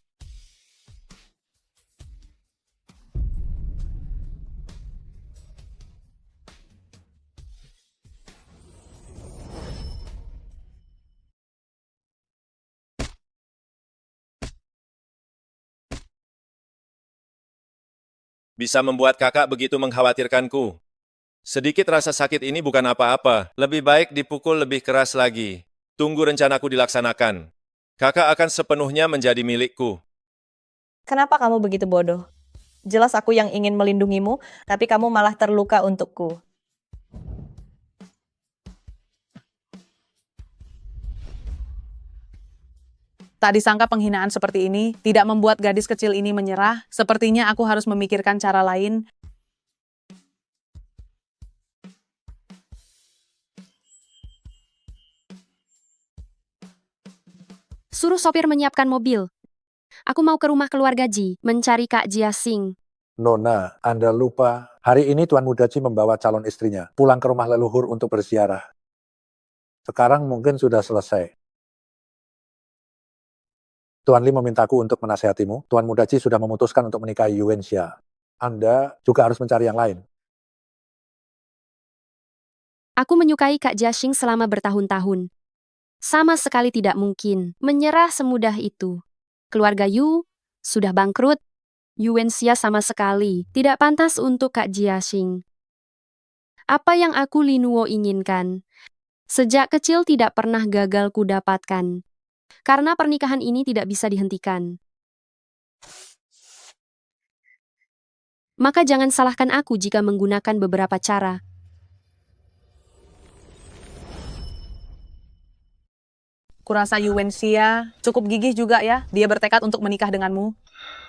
S1: Bisa membuat kakak begitu mengkhawatirkanku. Sedikit rasa sakit ini bukan apa-apa. Lebih baik dipukul lebih keras lagi. Tunggu rencanaku dilaksanakan. Kakak akan sepenuhnya menjadi milikku.
S2: Kenapa kamu begitu bodoh? Jelas aku yang ingin melindungimu, tapi kamu malah terluka untukku.
S12: Tak disangka penghinaan seperti ini tidak membuat gadis kecil ini menyerah. Sepertinya aku harus memikirkan cara lain.
S6: Suruh sopir menyiapkan mobil. Aku mau ke rumah keluarga Ji, mencari Kak Jiaxing.
S14: Nona, Anda lupa, hari ini Tuan Mudaci membawa calon istrinya pulang ke rumah leluhur untuk berziarah. Sekarang mungkin sudah selesai. Tuan Li memintaku untuk menasihatimu. Tuan Mudaci sudah memutuskan untuk menikahi Yuan Xia. Anda juga harus mencari yang lain.
S6: Aku menyukai Kak Jiaxing selama bertahun-tahun. Sama sekali tidak mungkin menyerah semudah itu. Keluarga Yu sudah bangkrut. Yuan Xia sama sekali tidak pantas untuk Kak Jiaxing. Apa yang aku Linuo inginkan? Sejak kecil tidak pernah gagal ku dapatkan. Karena pernikahan ini tidak bisa dihentikan. Maka jangan salahkan aku jika menggunakan beberapa cara.
S12: Kurasa Yuwensia cukup gigih juga ya. Dia bertekad untuk menikah denganmu.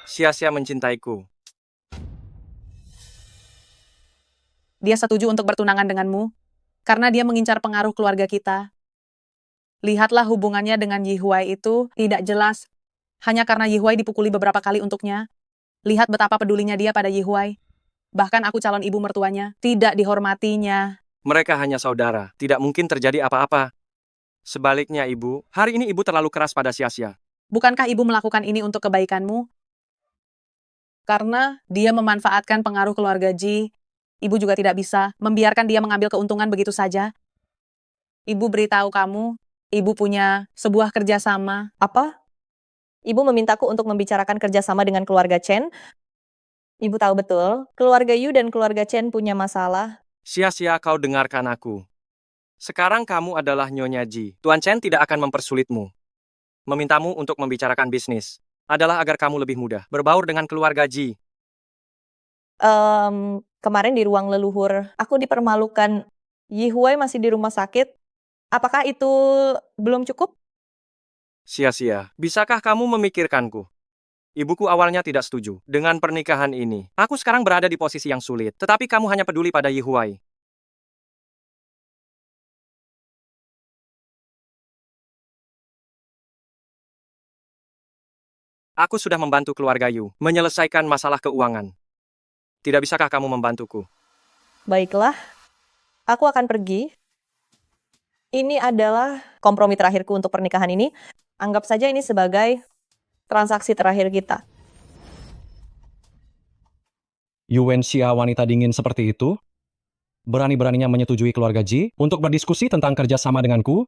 S7: Sia-sia mencintaiku.
S12: Dia setuju untuk bertunangan denganmu karena dia mengincar pengaruh keluarga kita. Lihatlah hubungannya dengan Yihuai itu tidak jelas hanya karena Yihuai dipukuli beberapa kali untuknya. Lihat betapa pedulinya dia pada Yihuai. Bahkan aku calon ibu mertuanya tidak dihormatinya.
S7: Mereka hanya saudara. Tidak mungkin terjadi apa-apa. Sebaliknya, Ibu. Hari ini Ibu terlalu keras pada Sia-sia.
S12: Bukankah ibu melakukan ini untuk kebaikanmu? Karena dia memanfaatkan pengaruh keluarga Ji, ibu juga tidak bisa membiarkan dia mengambil keuntungan begitu saja. Ibu beritahu kamu, ibu punya sebuah kerjasama.
S2: Apa? Ibu memintaku untuk membicarakan kerjasama dengan keluarga Chen. Ibu tahu betul, keluarga Yu dan keluarga Chen punya masalah.
S7: Sia-sia kau dengarkan aku. Sekarang kamu adalah Nyonya Ji. Tuan Chen tidak akan mempersulitmu. Memintamu untuk membicarakan bisnis adalah agar kamu lebih mudah berbaur dengan keluarga Ji.
S2: Kemarin di ruang leluhur, aku dipermalukan. Yihuai masih di rumah sakit. Apakah itu belum cukup?
S7: Sia-sia, bisakah kamu memikirkanku? Ibuku awalnya tidak setuju dengan pernikahan ini. Aku sekarang berada di posisi yang sulit, tetapi kamu hanya peduli pada Yihuai. Aku sudah membantu keluarga Yu menyelesaikan masalah keuangan. Tidak bisakah kamu membantuku?
S2: Baiklah, aku akan pergi. Ini adalah kompromi terakhirku untuk pernikahan ini. Anggap saja ini sebagai transaksi terakhir kita.
S15: Yuwensia wanita dingin seperti itu? Berani-beraninya menyetujui keluarga Ji untuk berdiskusi tentang kerjasama denganku?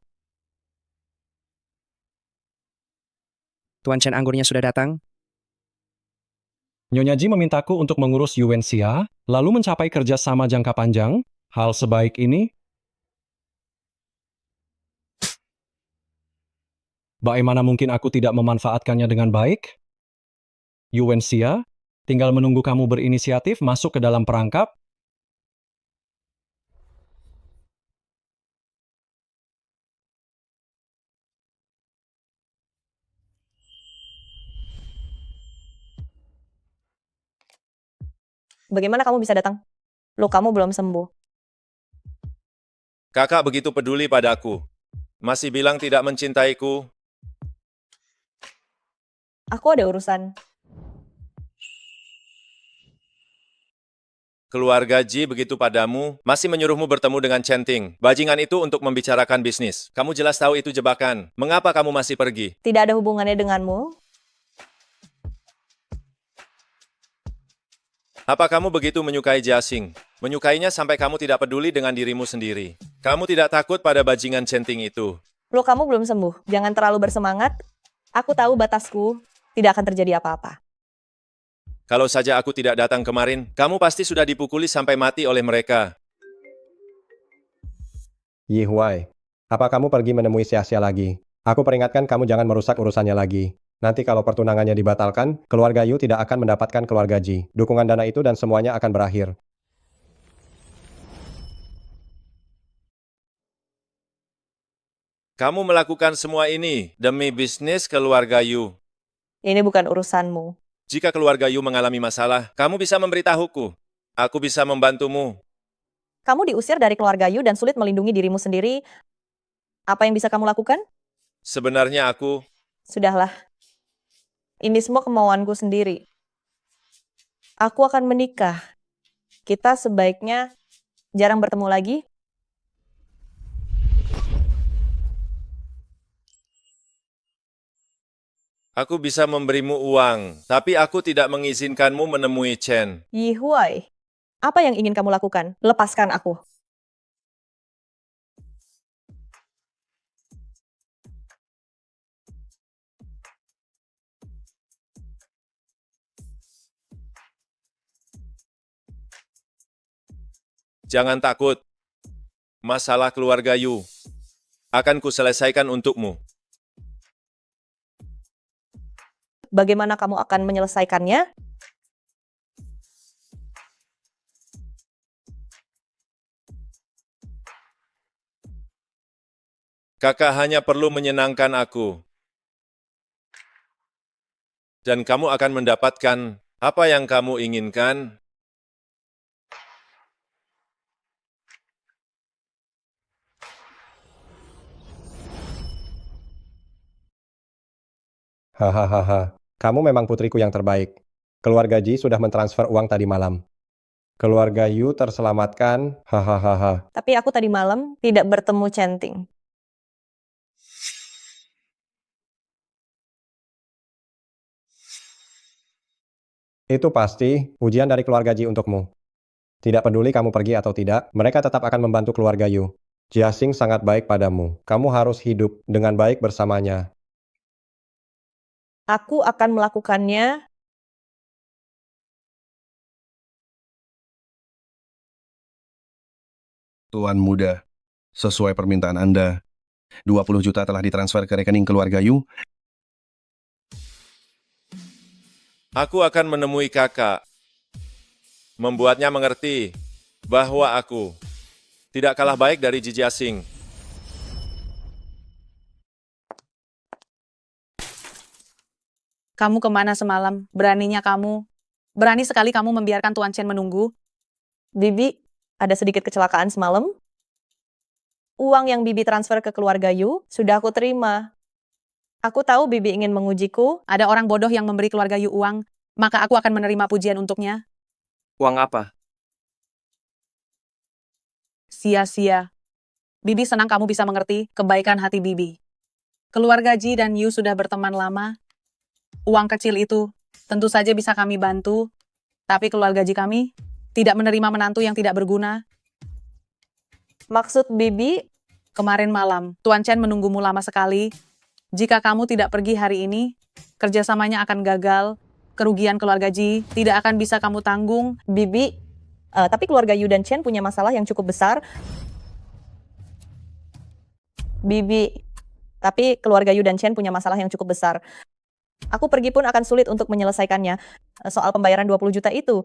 S10: Tuan Chen anggurnya sudah datang.
S15: Nyonya Ji memintaku untuk mengurus Yuwensia, lalu mencapai kerjasama jangka panjang. Hal sebaik ini? Bagaimana mungkin aku tidak memanfaatkannya dengan baik? Yuwensia, tinggal menunggu kamu berinisiatif masuk ke dalam perangkap.
S2: Bagaimana kamu bisa datang? Lukamu belum sembuh.
S1: Kakak begitu peduli padaku. Masih bilang tidak mencintaiku.
S2: Aku ada urusan.
S1: Keluarga Ji begitu padamu, masih menyuruhmu bertemu dengan Centing. Bajingan itu untuk membicarakan bisnis. Kamu jelas tahu itu jebakan. Mengapa kamu masih pergi?
S2: Tidak ada hubungannya denganmu.
S1: Apa kamu begitu menyukai Jiaxing? Menyukainya sampai kamu tidak peduli dengan dirimu sendiri. Kamu tidak takut pada bajingan Centing itu.
S2: Lukamu belum sembuh. Jangan terlalu bersemangat. Aku tahu batasku. Tidak akan terjadi apa-apa.
S1: Kalau saja aku tidak datang kemarin, kamu pasti sudah dipukuli sampai mati oleh mereka.
S11: Yihuai, apa kamu pergi menemui Sia-sia lagi? Aku peringatkan kamu jangan merusak urusannya lagi. Nanti kalau pertunangannya dibatalkan, keluarga Yu tidak akan mendapatkan keluarga Ji. Dukungan dana itu dan semuanya akan berakhir.
S1: Kamu melakukan semua ini demi bisnis keluarga Yu.
S2: Ini bukan urusanmu.
S1: Jika keluarga Yu mengalami masalah, kamu bisa memberitahuku. Aku bisa membantumu.
S2: Kamu diusir dari keluarga Yu dan sulit melindungi dirimu sendiri. Apa yang bisa kamu lakukan?
S1: Sebenarnya aku...
S2: Sudahlah. Ini semua kemauanku sendiri. Aku akan menikah. Kita sebaiknya jarang bertemu lagi.
S1: Aku bisa memberimu uang, tapi aku tidak mengizinkanmu menemui Chen.
S2: Yihuai, apa yang ingin kamu lakukan? Lepaskan aku.
S1: Jangan takut. Masalah keluarga Yu akan kuselesaikan untukmu.
S2: Bagaimana kamu akan menyelesaikannya?
S1: Kakak hanya perlu menyenangkan aku. Dan kamu akan mendapatkan apa yang kamu inginkan.
S11: Hahaha, kamu memang putriku yang terbaik. Keluarga Ji sudah mentransfer uang tadi malam. Keluarga Yu terselamatkan, hahaha.
S2: Tapi aku tadi malam tidak bertemu Centing.
S11: Itu pasti ujian dari keluarga Ji untukmu. Tidak peduli kamu pergi atau tidak, mereka tetap akan membantu keluarga Yu. Jiasing sangat baik padamu. Kamu harus hidup dengan baik bersamanya.
S2: Aku akan melakukannya.
S9: Tuan muda, sesuai permintaan Anda, 20 juta telah ditransfer ke rekening keluarga Yu.
S1: Aku akan menemui kakak, membuatnya mengerti bahwa aku tidak kalah baik dari Ji Jiasing.
S12: Kamu kemana semalam? Beraninya kamu. Berani sekali kamu membiarkan Tuan Chen menunggu.
S2: Bibi, ada sedikit kecelakaan semalam. Uang yang Bibi transfer ke keluarga Yu sudah aku terima. Aku tahu Bibi ingin mengujiku.
S12: Ada orang bodoh yang memberi keluarga Yu uang, maka aku akan menerima pujian untuknya.
S7: Uang apa?
S12: Sia-sia. Bibi senang kamu bisa mengerti kebaikan hati Bibi. Keluarga Ji dan Yu sudah berteman lama. Uang kecil itu tentu saja bisa kami bantu, tapi keluarga Ji kami tidak menerima menantu yang tidak berguna.
S2: Maksud Bibi?
S12: Kemarin malam, Tuan Chen menunggumu lama sekali. Jika kamu tidak pergi hari ini, kerjasamanya akan gagal. Kerugian keluarga Ji tidak akan bisa kamu tanggung.
S2: Bibi, tapi keluarga Yu dan Chen punya masalah yang cukup besar. Bibi, tapi keluarga Yu dan Chen punya masalah yang cukup besar. Aku pergi pun akan sulit untuk menyelesaikannya. Soal pembayaran 20 juta itu,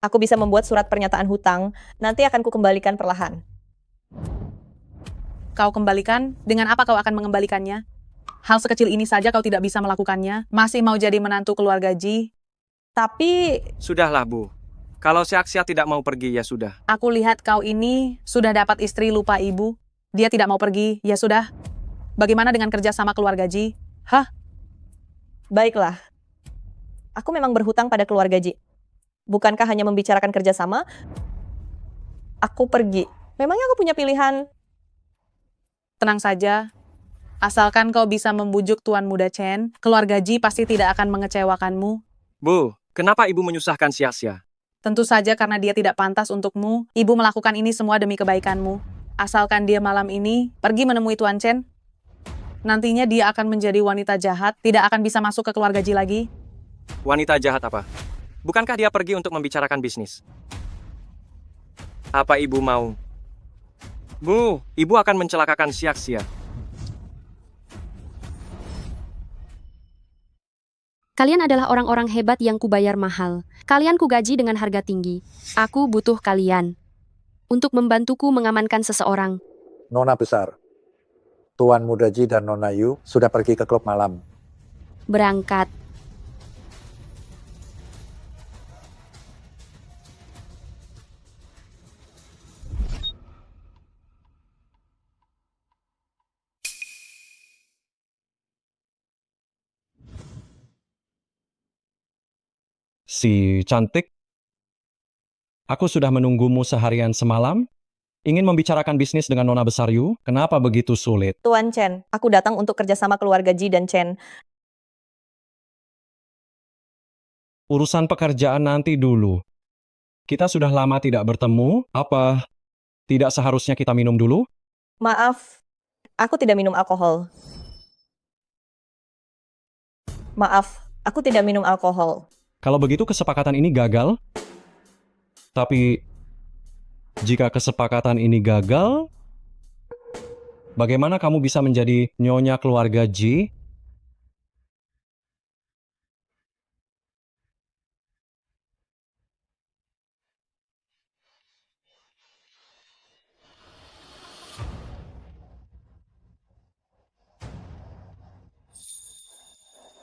S2: aku bisa membuat surat pernyataan hutang, nanti akan kukembalikan perlahan.
S12: Kau kembalikan? Dengan apa kau akan mengembalikannya? Hal sekecil ini saja kau tidak bisa melakukannya. Masih mau jadi menantu keluarga Ji.
S2: Tapi...
S7: Sudahlah, Bu. Kalau Sia-Sia tidak mau pergi, ya sudah.
S12: Aku lihat kau ini sudah dapat istri lupa ibu. Dia tidak mau pergi, ya sudah. Bagaimana dengan kerja sama keluarga Ji? Hah?
S2: Baiklah. Aku memang berhutang pada keluarga Ji. Bukankah hanya membicarakan kerjasama? Aku pergi. Memangnya aku punya pilihan?
S12: Tenang saja. Asalkan kau bisa membujuk Tuan Muda Chen, keluarga Ji pasti tidak akan mengecewakanmu.
S7: Bu, kenapa ibu menyusahkan Sia-Sia?
S12: Tentu saja karena dia tidak pantas untukmu. Ibu melakukan ini semua demi kebaikanmu. Asalkan dia malam ini pergi menemui Tuan Chen, nantinya dia akan menjadi wanita jahat, tidak akan bisa masuk ke keluarga Ji lagi.
S7: Wanita jahat apa? Bukankah dia pergi untuk membicarakan bisnis? Apa ibu mau? Bu, ibu akan mencelakakan Sia-Sia.
S6: Kalian adalah orang-orang hebat yang kubayar mahal. Kalian kugaji dengan harga tinggi. Aku butuh kalian untuk membantuku mengamankan seseorang.
S14: Nona besar, Tuan Muda Ji dan Nona Yu sudah pergi ke klub malam.
S6: Berangkat.
S15: Si cantik, aku sudah menunggumu seharian semalam. Ingin membicarakan bisnis dengan Nona Besar Yu. Kenapa begitu sulit?
S2: Tuan Chen, aku datang untuk kerjasama keluarga Ji dan Chen.
S15: Urusan pekerjaan nanti dulu. Kita sudah lama tidak bertemu. Apa tidak seharusnya kita minum dulu?
S2: Maaf, aku tidak minum alkohol. Maaf, aku tidak minum alkohol.
S15: Kalau begitu kesepakatan ini gagal. Tapi jika kesepakatan ini gagal, bagaimana kamu bisa menjadi nyonya keluarga Ji?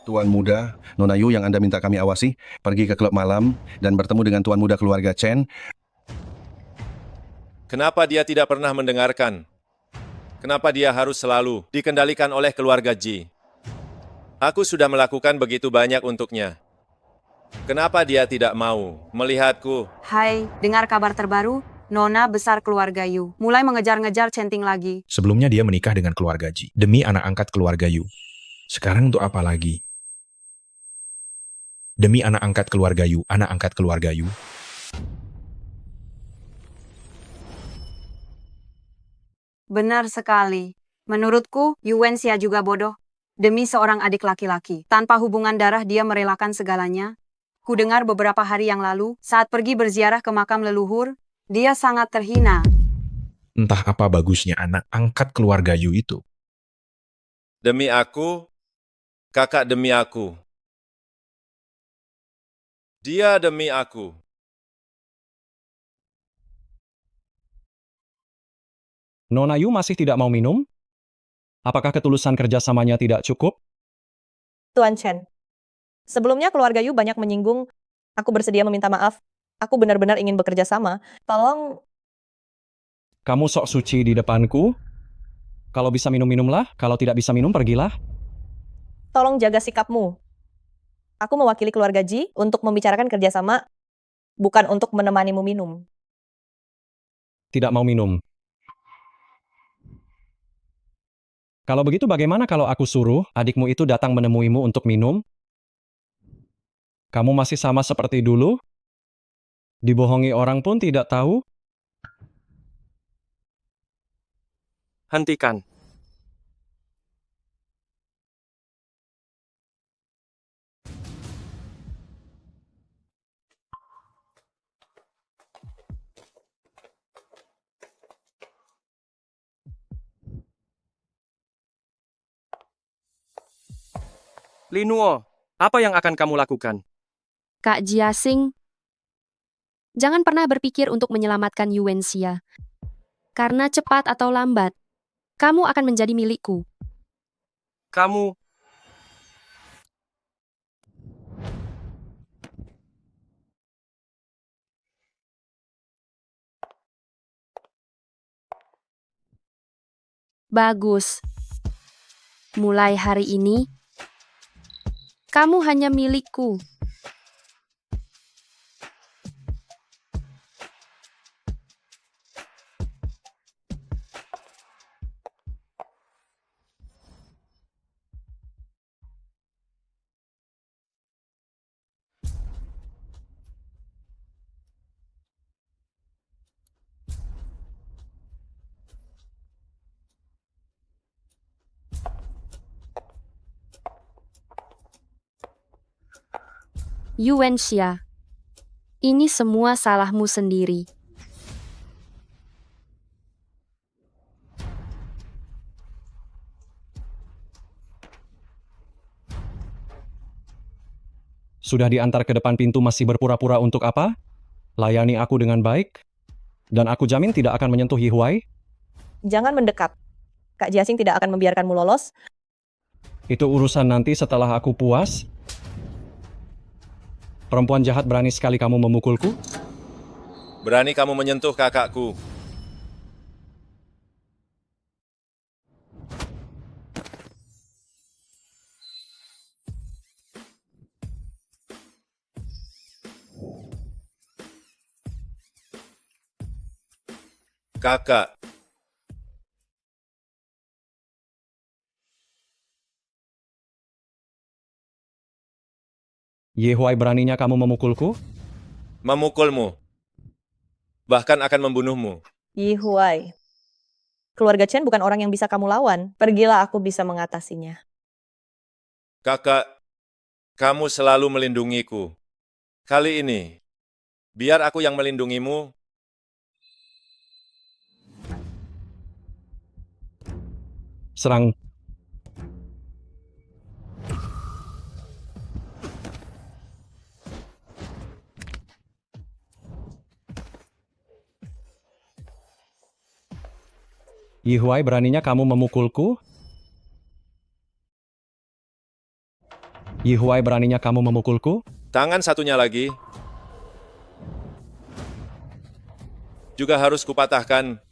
S9: Tuan muda, Nona Yu yang Anda minta kami awasi, pergi ke klub malam dan bertemu dengan tuan muda keluarga Chen.
S1: Kenapa dia tidak pernah mendengarkan? Kenapa dia harus selalu dikendalikan oleh keluarga Ji? Aku sudah melakukan begitu banyak untuknya. Kenapa dia tidak mau melihatku?
S12: Hai, dengar kabar terbaru? Nona besar keluarga Yu mulai mengejar-ngejar Centing lagi.
S16: Sebelumnya dia menikah dengan keluarga Ji, demi anak angkat keluarga Yu. Sekarang untuk apa lagi? Demi anak angkat keluarga Yu, anak angkat keluarga Yu.
S12: Benar sekali. Menurutku, Yuwenxia juga bodoh. Demi seorang adik laki-laki, tanpa hubungan darah dia merelakan segalanya. Ku dengar beberapa hari yang lalu, saat pergi berziarah ke makam leluhur, dia sangat terhina.
S16: Entah apa bagusnya anak angkat keluarga Yu itu.
S1: Demi aku, kakak demi aku. Dia demi aku.
S15: Nona Yu masih tidak mau minum? Apakah ketulusan kerjasamanya tidak cukup?
S2: Tuan Chen, sebelumnya keluarga Yu banyak menyinggung. Aku bersedia meminta maaf. Aku benar-benar ingin bekerja sama. Tolong,
S15: Kamu sok suci di depanku? Kalau bisa minum-minumlah, kalau tidak bisa minum, pergilah.
S2: tolong jaga sikapmu. Aku mewakili keluarga Ji untuk membicarakan kerjasama, bukan untuk menemanimu minum.
S15: Tidak mau minum. Kalau begitu bagaimana kalau aku suruh adikmu itu datang menemuimu untuk minum? Kamu masih sama seperti dulu? Dibohongi orang pun tidak tahu?
S7: Hentikan. Linuo, apa yang akan kamu lakukan?
S6: Kak Jiasing, jangan pernah berpikir untuk menyelamatkan Yuwenxia. Karena cepat atau lambat, kamu akan menjadi milikku.
S7: Kamu...
S6: Bagus. Mulai hari ini, kamu hanya milikku. Yuwenxia, ini semua salahmu sendiri.
S15: Sudah diantar ke depan pintu masih berpura-pura untuk apa? Layani aku dengan baik, dan aku jamin tidak akan menyentuh Yihuai.
S2: Jangan mendekat. Kak Jiasing tidak akan membiarkanmu lolos.
S15: Itu urusan nanti setelah aku puas. Perempuan jahat berani sekali kamu memukulku?
S1: Berani kamu menyentuh kakakku. Kakak,
S15: Yihuai beraninya kamu memukulku?
S1: memukulmu. Bahkan akan membunuhmu.
S2: Yihuai. Keluarga Chen bukan orang yang bisa kamu lawan. Pergilah, aku bisa mengatasinya.
S1: Kakak, kamu selalu melindungiku. Kali ini, biar aku yang melindungimu.
S15: Serang. Yihuai beraninya kamu memukulku? Yihuai beraninya kamu memukulku?
S1: Tangan satunya lagi juga harus kupatahkan.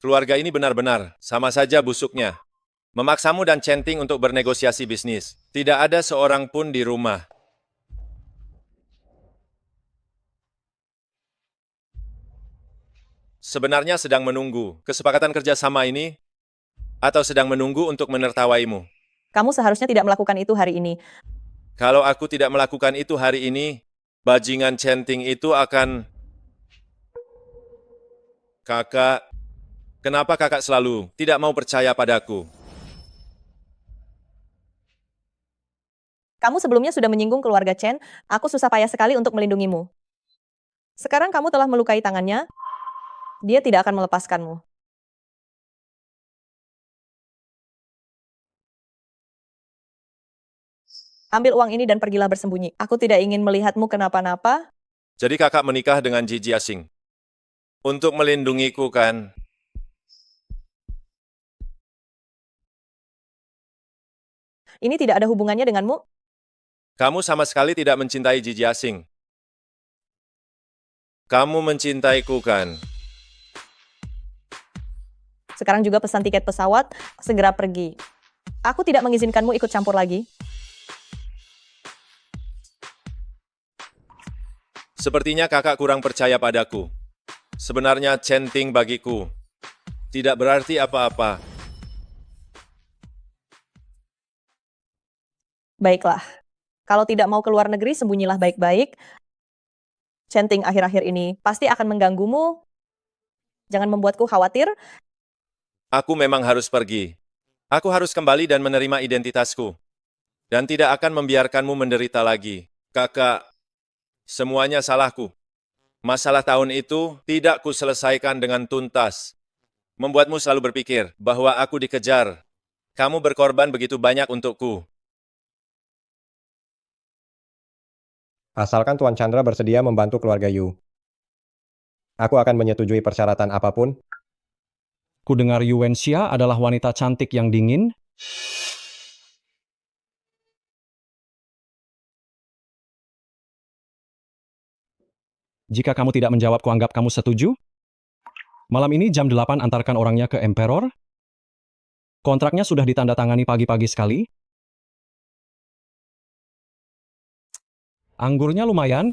S1: Keluarga ini benar-benar sama saja busuknya. Memaksamu dan Centing untuk bernegosiasi bisnis. Tidak ada seorang pun di rumah. Sebenarnya sedang menunggu kesepakatan kerjasama ini, atau sedang menunggu untuk menertawaimu.
S2: Kamu seharusnya tidak melakukan itu hari ini.
S1: Kalau aku tidak melakukan itu hari ini, bajingan Centing itu akan... Kakak, kenapa kakak selalu tidak mau percaya padaku?
S2: Kamu sebelumnya sudah menyinggung keluarga Chen, aku susah payah sekali untuk melindungimu. Sekarang kamu telah melukai tangannya, dia tidak akan melepaskanmu. Ambil uang ini dan pergilah bersembunyi. Aku tidak ingin melihatmu kenapa-napa.
S1: Jadi kakak menikah dengan Ji Jiasing. Untuk melindungiku kan?
S2: Ini tidak ada hubungannya denganmu.
S1: Kamu sama sekali tidak mencintai Ji Jiasing. Kamu mencintaiku kan?
S2: Sekarang juga pesan tiket pesawat, segera pergi. Aku tidak mengizinkanmu ikut campur lagi.
S1: Sepertinya kakak kurang percaya padaku. Sebenarnya Centing bagiku tidak berarti apa-apa.
S2: Baiklah. Kalau tidak mau keluar negeri, sembunyilah baik-baik. Centing akhir-akhir ini pasti akan mengganggumu. Jangan membuatku khawatir.
S1: Aku memang harus pergi. Aku harus kembali dan menerima identitasku. Dan tidak akan membiarkanmu menderita lagi. Kakak, semuanya salahku. Masalah tahun itu tidak kuselesaikan dengan tuntas. Membuatmu selalu berpikir bahwa aku dikejar. Kamu berkorban begitu banyak untukku.
S11: Asalkan Tuan Chandra bersedia membantu keluarga Yu. Aku akan menyetujui persyaratan apapun.
S15: Kudengar Yuan Xia adalah wanita cantik yang dingin. Jika kamu tidak menjawab, kuanggap kamu setuju. Malam ini jam 8 antarkan orangnya ke Emperor. Kontraknya sudah ditandatangani pagi-pagi sekali. Anggurnya lumayan.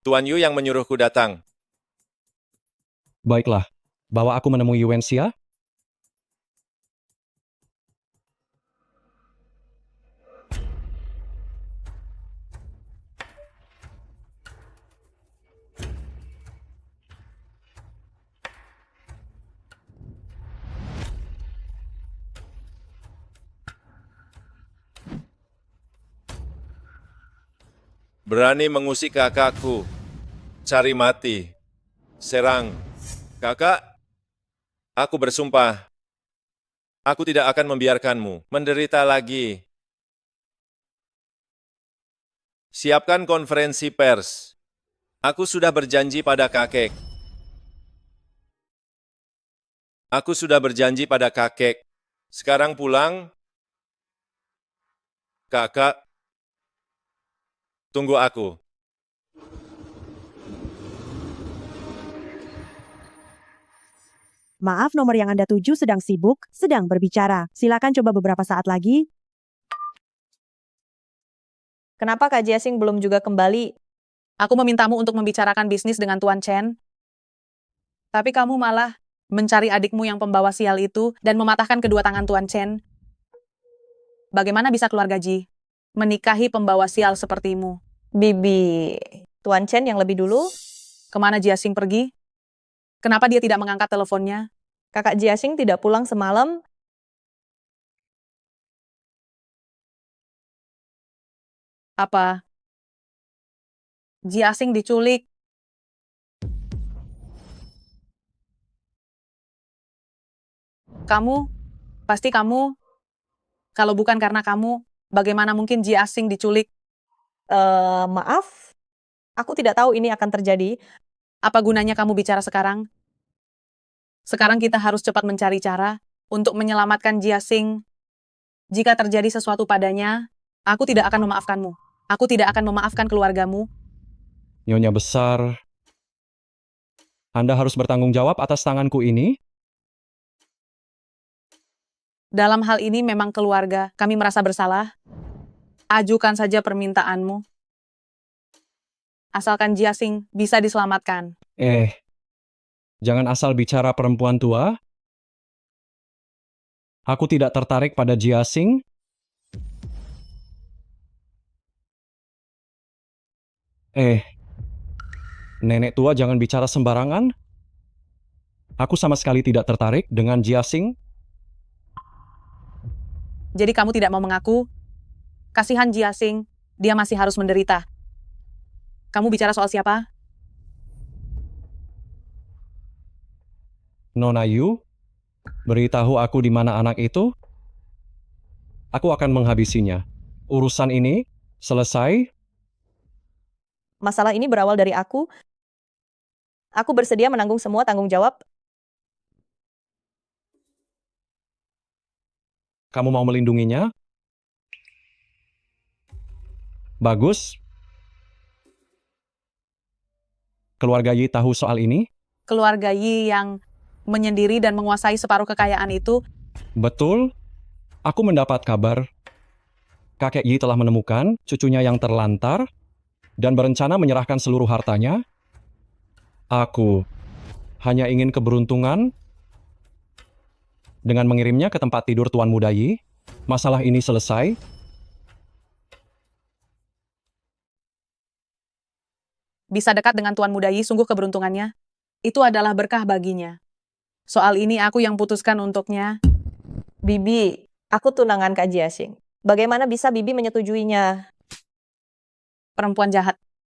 S1: Tuan Yu yang menyuruhku datang.
S15: Baiklah, bawa aku menemui Yuan Xia.
S1: Berani mengusik kakakku. Cari mati. Serang. Kakak, aku bersumpah. Aku tidak akan membiarkanmu menderita lagi. Siapkan konferensi pers. Aku sudah berjanji pada kakek. Aku sudah berjanji pada kakek. Sekarang pulang. Kakak, tunggu aku.
S17: Maaf, nomor yang Anda tuju sedang sibuk, sedang berbicara. Silakan coba beberapa saat lagi.
S2: Kenapa Kak Jiasing belum juga kembali?
S12: Aku memintamu untuk membicarakan bisnis dengan Tuan Chen. Tapi kamu malah mencari adikmu yang pembawa sial itu dan mematahkan kedua tangan Tuan Chen. Bagaimana bisa keluarga Ji menikahi pembawa sial sepertimu.
S2: Bibi, Tuan Chen yang lebih dulu.
S12: Kemana Jiasing pergi? Kenapa dia tidak mengangkat teleponnya?
S2: Kakak Jiasing tidak pulang semalam.
S12: Apa? Jiasing diculik. Pasti kamu. Kalau bukan karena kamu, bagaimana mungkin Jiasing diculik?
S2: Maaf, aku tidak tahu ini akan terjadi.
S12: Apa gunanya kamu bicara sekarang? Sekarang kita harus cepat mencari cara untuk menyelamatkan Jiasing. Jika terjadi sesuatu padanya, aku tidak akan memaafkanmu. Aku tidak akan memaafkan keluargamu.
S15: Nyonya besar, Anda harus bertanggung jawab atas tanganku ini.
S12: Dalam hal ini memang keluarga, kami merasa bersalah. Ajukan saja permintaanmu. Asalkan Jiasing bisa diselamatkan.
S15: Jangan asal bicara perempuan tua. Aku tidak tertarik pada Jiasing. Nenek tua jangan bicara sembarangan. Aku sama sekali tidak tertarik dengan Jiasing.
S12: Jadi kamu tidak mau mengaku? Kasihan Jiasing, dia masih harus menderita. Kamu bicara soal siapa?
S15: Nona Yu, beritahu aku di mana anak itu. Aku akan menghabisinya. Urusan ini selesai.
S2: Masalah ini berawal dari aku. Aku bersedia menanggung semua tanggung jawab.
S15: Kamu mau melindunginya? Bagus. Keluarga Yi tahu soal ini?
S12: Keluarga Yi yang menyendiri dan menguasai separuh kekayaan itu.
S15: Betul. Aku mendapat kabar. Kakek Yi telah menemukan cucunya yang terlantar dan berencana menyerahkan seluruh hartanya. Aku hanya ingin keberuntungan dengan mengirimnya ke tempat tidur Tuan Muda Yi. Masalah ini selesai.
S12: Bisa dekat dengan Tuan Muda Yi, sungguh keberuntungannya. Itu adalah berkah baginya. Soal ini aku yang putuskan untuknya.
S2: Bibi, aku tunangan Kak Jiasing. Bagaimana bisa Bibi menyetujuinya?
S12: Perempuan jahat.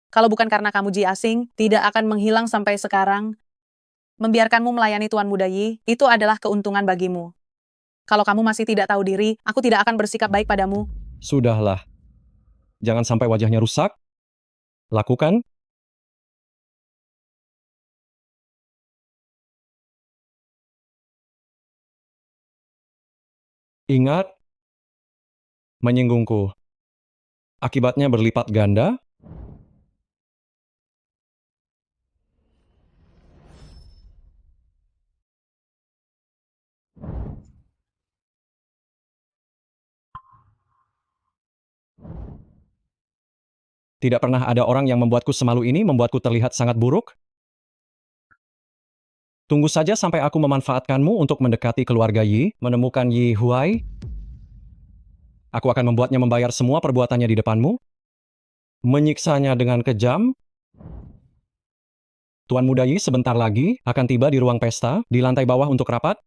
S12: Kalau bukan karena kamu Jiasing, tidak akan menghilang sampai sekarang. Membiarkanmu melayani Tuan Muda Yi, itu adalah keuntungan bagimu. Kalau kamu masih tidak tahu diri, aku tidak akan bersikap baik padamu.
S15: Sudahlah. Jangan sampai wajahnya rusak. Lakukan. Ingat, menyinggungku. Akibatnya berlipat ganda. Tidak pernah ada orang yang membuatku semalu ini, membuatku terlihat sangat buruk. Tunggu saja sampai aku memanfaatkanmu untuk mendekati keluarga Yi, menemukan Yi Huai. Aku akan membuatnya membayar semua perbuatannya di depanmu. Menyiksanya dengan kejam. Tuan Muda Yi sebentar lagi akan tiba di ruang pesta, di lantai bawah untuk rapat.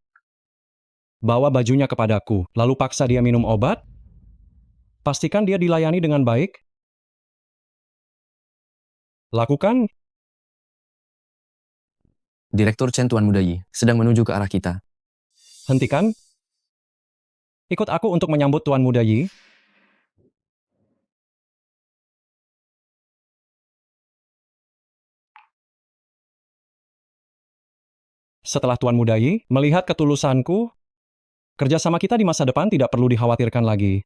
S15: Bawa bajunya kepadaku, lalu paksa dia minum obat. Pastikan dia dilayani dengan baik. Lakukan.
S5: Direktur Chen Tuan Muda Yi sedang menuju ke arah kita.
S15: Hentikan. Ikut aku untuk menyambut Tuan Muda Yi. Setelah Tuan Muda Yi melihat ketulusanku, kerjasama kita di masa depan tidak perlu dikhawatirkan lagi.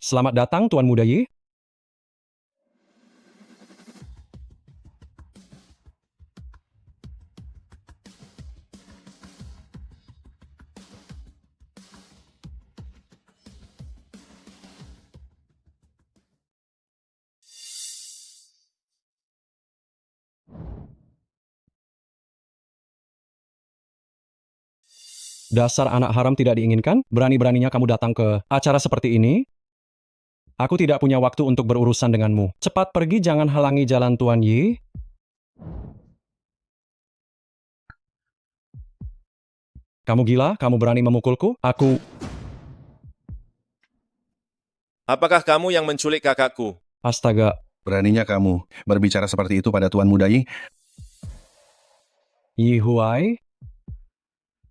S15: Selamat datang Tuan Muda Yi. Dasar anak haram tidak diinginkan, berani-beraninya kamu datang ke acara seperti ini. Aku tidak punya waktu untuk berurusan denganmu. Cepat pergi, jangan halangi jalan Tuan Yi. Kamu gila? Kamu berani memukulku?
S1: Apakah kamu yang menculik kakakku?
S15: Astaga.
S9: Beraninya kamu berbicara seperti itu pada Tuan Muda Yi?
S15: Yi Huai?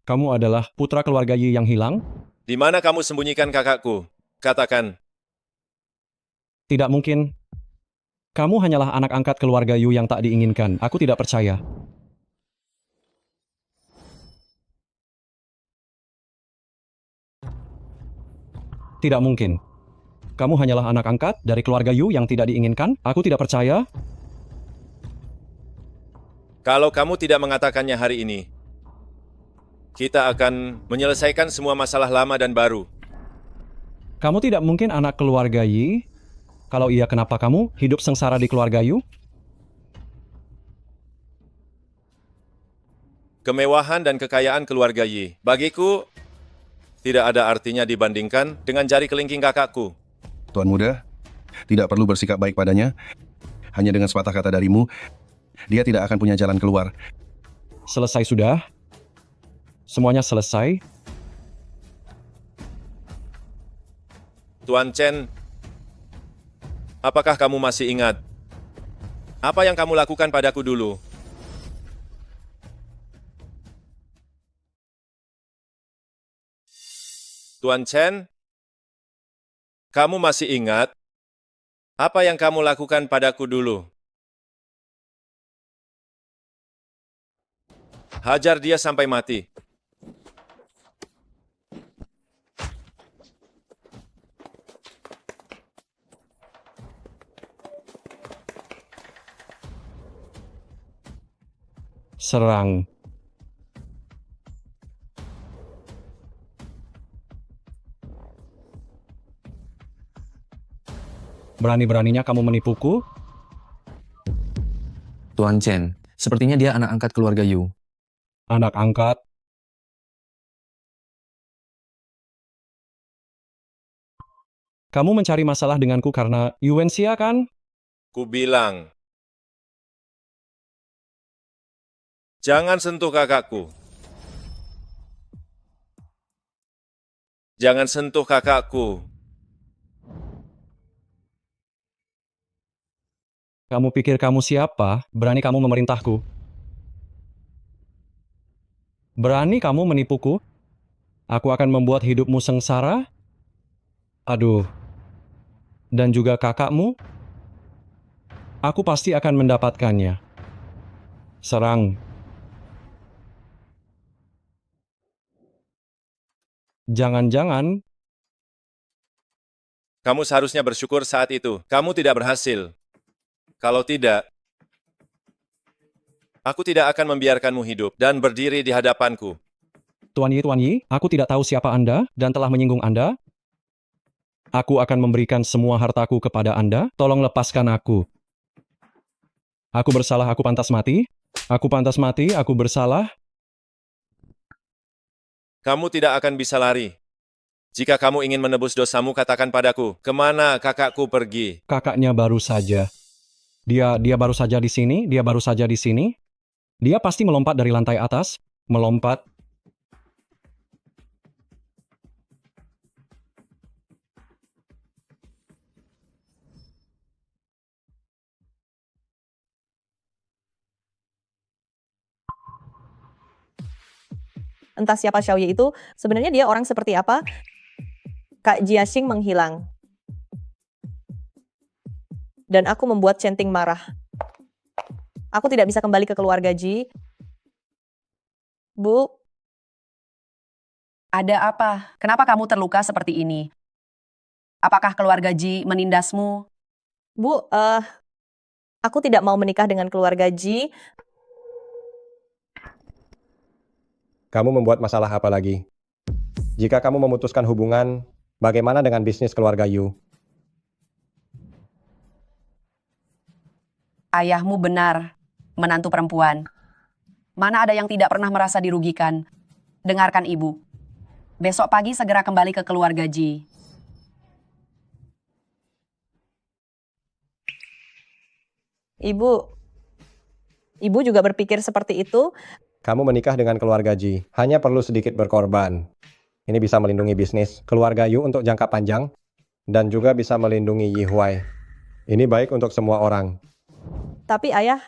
S15: Kamu adalah putra keluarga Yi yang hilang?
S1: Di mana kamu sembunyikan kakakku? Katakan.
S15: Tidak mungkin. Kamu hanyalah anak angkat keluarga Yu yang tak diinginkan. Aku tidak percaya. Tidak mungkin. Kamu hanyalah anak angkat dari keluarga Yu yang tidak diinginkan? Aku tidak percaya.
S1: Kalau kamu tidak mengatakannya hari ini, kita akan menyelesaikan semua masalah lama dan baru.
S15: Kamu tidak mungkin anak keluarga Yi. Kalau iya, kenapa kamu hidup sengsara di keluarga Yu?
S1: Kemewahan dan kekayaan keluarga Yi, bagiku, tidak ada artinya dibandingkan dengan jari kelingking kakakku.
S9: Tuan Muda, tidak perlu bersikap baik padanya. Hanya dengan sepatah kata darimu, dia tidak akan punya jalan keluar.
S15: Selesai sudah. Semuanya selesai.
S1: Tuan Chen, apakah kamu masih ingat apa yang kamu lakukan padaku dulu? Tuan Chen, kamu masih ingat apa yang kamu lakukan padaku dulu? Hajar dia sampai mati.
S15: Serang. Berani-beraninya kamu menipuku?
S5: Tuan Chen, sepertinya dia anak angkat keluarga Yu.
S15: Anak angkat? Kamu mencari masalah denganku karena Yuanxia kan?
S1: Ku bilang, jangan sentuh kakakku. Jangan sentuh kakakku.
S15: Kamu pikir kamu siapa? Berani kamu memerintahku? Berani kamu menipuku? Aku akan membuat hidupmu sengsara? Aduh. Dan juga kakakmu? Aku pasti akan mendapatkannya. Serang. Jangan-jangan
S1: Kamu seharusnya bersyukur saat itu. Kamu tidak berhasil. Kalau tidak, aku tidak akan membiarkanmu hidup dan berdiri di hadapanku.
S15: Tuan Yi, aku tidak tahu siapa Anda dan telah menyinggung Anda. Aku akan memberikan semua hartaku kepada Anda. Tolong lepaskan aku. Aku bersalah, aku pantas mati. Aku pantas mati, aku bersalah.
S1: Kamu tidak akan bisa lari. Jika kamu ingin menebus dosamu, katakan padaku, kemana kakakku pergi?
S15: Kakaknya baru saja. Dia baru saja di sini, dia baru saja di sini. Dia pasti melompat dari lantai atas, melompat.
S2: Entah siapa Xiaoye itu, sebenarnya dia orang seperti apa? Kak Jiaxing menghilang. Dan aku membuat Chen-Ting marah. Aku tidak bisa kembali ke keluarga Ji. Bu,
S18: Ada apa? Kenapa kamu terluka seperti ini? Apakah keluarga Ji menindasmu?
S2: Bu, aku tidak mau menikah dengan keluarga Ji.
S11: Kamu membuat masalah apa lagi? Jika kamu memutuskan hubungan, bagaimana dengan bisnis keluarga Yu?
S18: Ayahmu benar, menantu perempuan. Mana ada yang tidak pernah merasa dirugikan? Dengarkan ibu. Besok pagi segera kembali ke keluarga Ji.
S2: Ibu juga berpikir seperti itu.
S11: Kamu menikah dengan keluarga Ji, hanya perlu sedikit berkorban. Ini bisa melindungi bisnis keluarga Yu untuk jangka panjang, dan juga bisa melindungi Yi Huai. Ini baik untuk semua orang.
S2: Tapi ayah,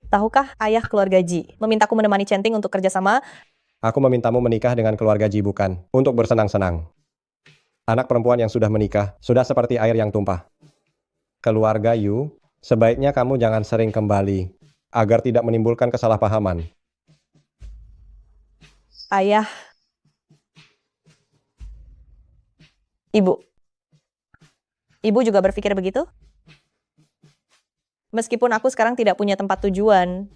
S2: tahukah ayah keluarga Ji memintaku menemani Centing untuk kerjasama?
S11: Aku memintamu menikah dengan keluarga Ji bukan untuk bersenang-senang. Anak perempuan yang sudah menikah sudah seperti air yang tumpah. Keluarga Yu, sebaiknya kamu jangan sering kembali, agar tidak menimbulkan kesalahpahaman.
S2: Ayah, Ibu juga berpikir begitu? Meskipun aku sekarang tidak punya tempat tujuan,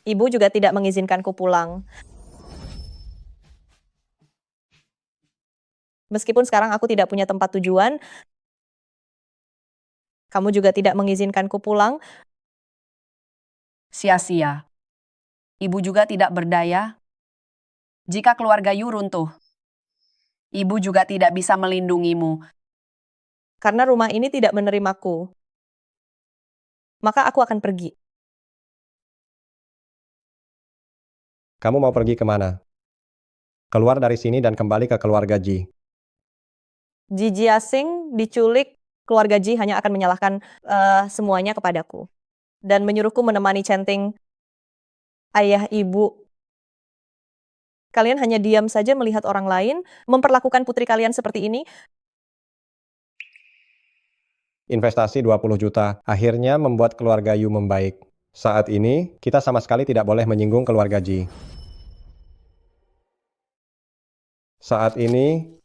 S2: Ibu juga tidak mengizinkanku pulang. Meskipun sekarang aku tidak punya tempat tujuan, kamu juga tidak mengizinkanku pulang.
S18: Sia-sia. Ibu juga tidak berdaya. Jika keluarga Yu runtuh, ibu juga tidak bisa melindungimu.
S2: Karena rumah ini tidak menerimaku, maka aku akan pergi.
S11: Kamu mau pergi kemana? Keluar dari sini dan kembali ke keluarga Ji.
S2: Ji Jiasing diculik, keluarga Ji hanya akan menyalahkan semuanya kepadaku. Dan menyuruhku menemani Centing. Ayah, ibu. Kalian hanya diam saja melihat orang lain memperlakukan putri kalian seperti ini.
S11: Investasi 20 juta akhirnya membuat keluarga Yu membaik. Saat ini, kita sama sekali tidak boleh menyinggung keluarga Ji. Saat ini,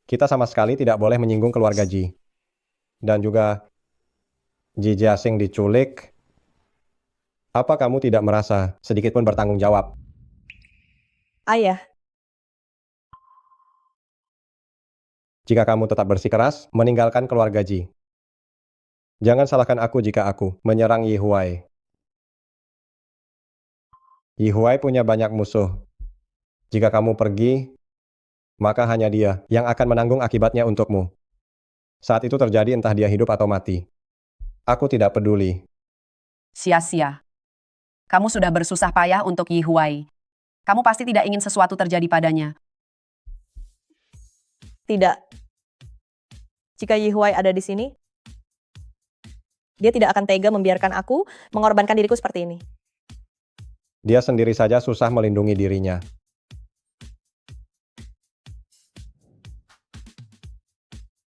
S11: kita sama sekali tidak boleh menyinggung keluarga Ji. Dan juga, Ji Jiasing diculik. Apa kamu tidak merasa sedikit pun bertanggung jawab?
S2: Ayah,
S11: Jika kamu tetap bersikeras, meninggalkan keluarga Ji. Jangan salahkan aku jika aku menyerang Yi Huai. Yi Huai punya banyak musuh. Jika kamu pergi, maka hanya dia yang akan menanggung akibatnya untukmu. Saat itu terjadi entah dia hidup atau mati. Aku tidak peduli.
S18: Sia-sia. Kamu sudah bersusah payah untuk Yi Huai. Kamu pasti tidak ingin sesuatu terjadi padanya.
S2: tidak. Jika Yi Huai ada di sini, dia tidak akan tega membiarkan aku mengorbankan diriku seperti ini.
S11: Dia sendiri saja susah melindungi dirinya.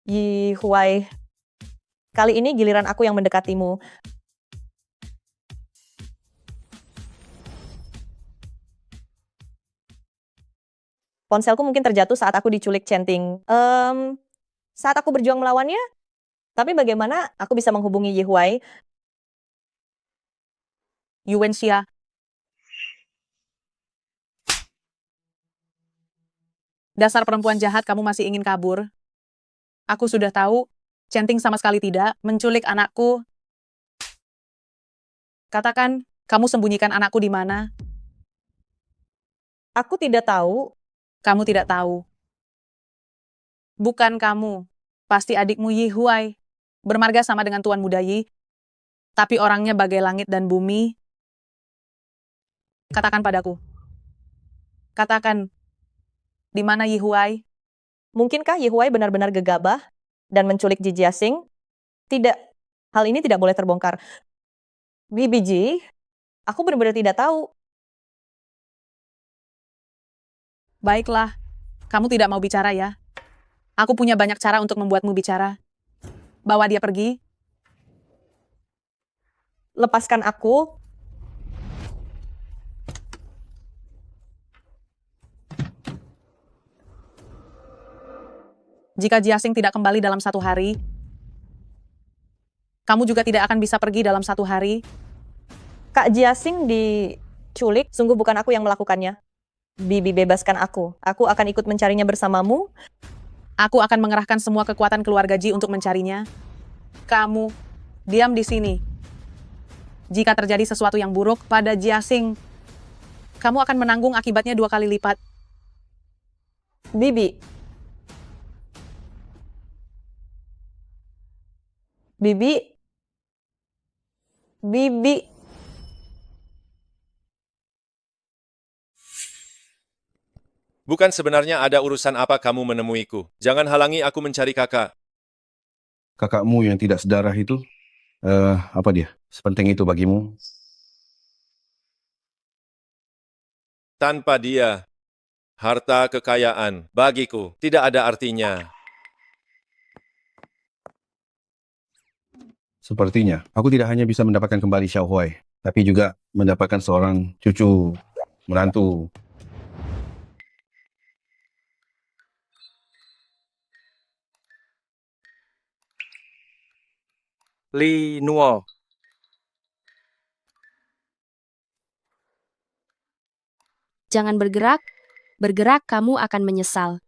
S2: Yi Huai, kali ini giliran aku yang mendekatimu. Ponselku mungkin terjatuh saat aku diculik Centing. Saat aku berjuang melawannya, tapi bagaimana aku bisa menghubungi Yi Huai?
S12: Yuwenxia. Dasar perempuan jahat, kamu masih ingin kabur. Aku sudah tahu, Centing sama sekali tidak menculik anakku. Katakan, kamu sembunyikan anakku di mana?
S2: Aku tidak tahu.
S12: Kamu tidak tahu. Bukan kamu. Pasti adikmu Yi Huai. Bermarga sama dengan Tuan Muda Yi. Tapi orangnya bagai langit dan bumi. Katakan padaku. Katakan, di mana Yi Huai?
S2: Mungkinkah Yi Huai benar-benar gegabah dan menculik Ji Jiasing? Tidak. Hal ini tidak boleh terbongkar. Bibi Ji, aku benar-benar tidak tahu.
S12: Baiklah, kamu tidak mau bicara ya? Aku punya banyak cara untuk membuatmu bicara. Bawa dia pergi.
S2: Lepaskan aku.
S12: Jika Jiasing tidak kembali dalam 1 hari, kamu juga tidak akan bisa pergi dalam 1 hari.
S2: Kak Jiasing diculik, sungguh bukan aku yang melakukannya. Bibi, bebaskan aku. Aku akan ikut mencarinya bersamamu.
S12: Aku akan mengerahkan semua kekuatan keluarga Ji untuk mencarinya. Kamu, diam di sini. Jika terjadi sesuatu yang buruk pada Jiasing, kamu akan menanggung akibatnya 2 kali lipat.
S2: Bibi. Bibi. Bibi.
S1: Bukan sebenarnya ada urusan apa kamu menemuiku. Jangan halangi aku mencari kakak.
S9: Kakakmu yang tidak sedarah itu, apa dia? Sepenting itu bagimu?
S1: Tanpa dia, harta kekayaan bagiku tidak ada artinya.
S9: Sepertinya, aku tidak hanya bisa mendapatkan kembali Xiao Huai, tapi juga mendapatkan seorang cucu menantu.
S7: Li Nuo.
S6: Jangan bergerak. Bergerak kamu akan menyesal.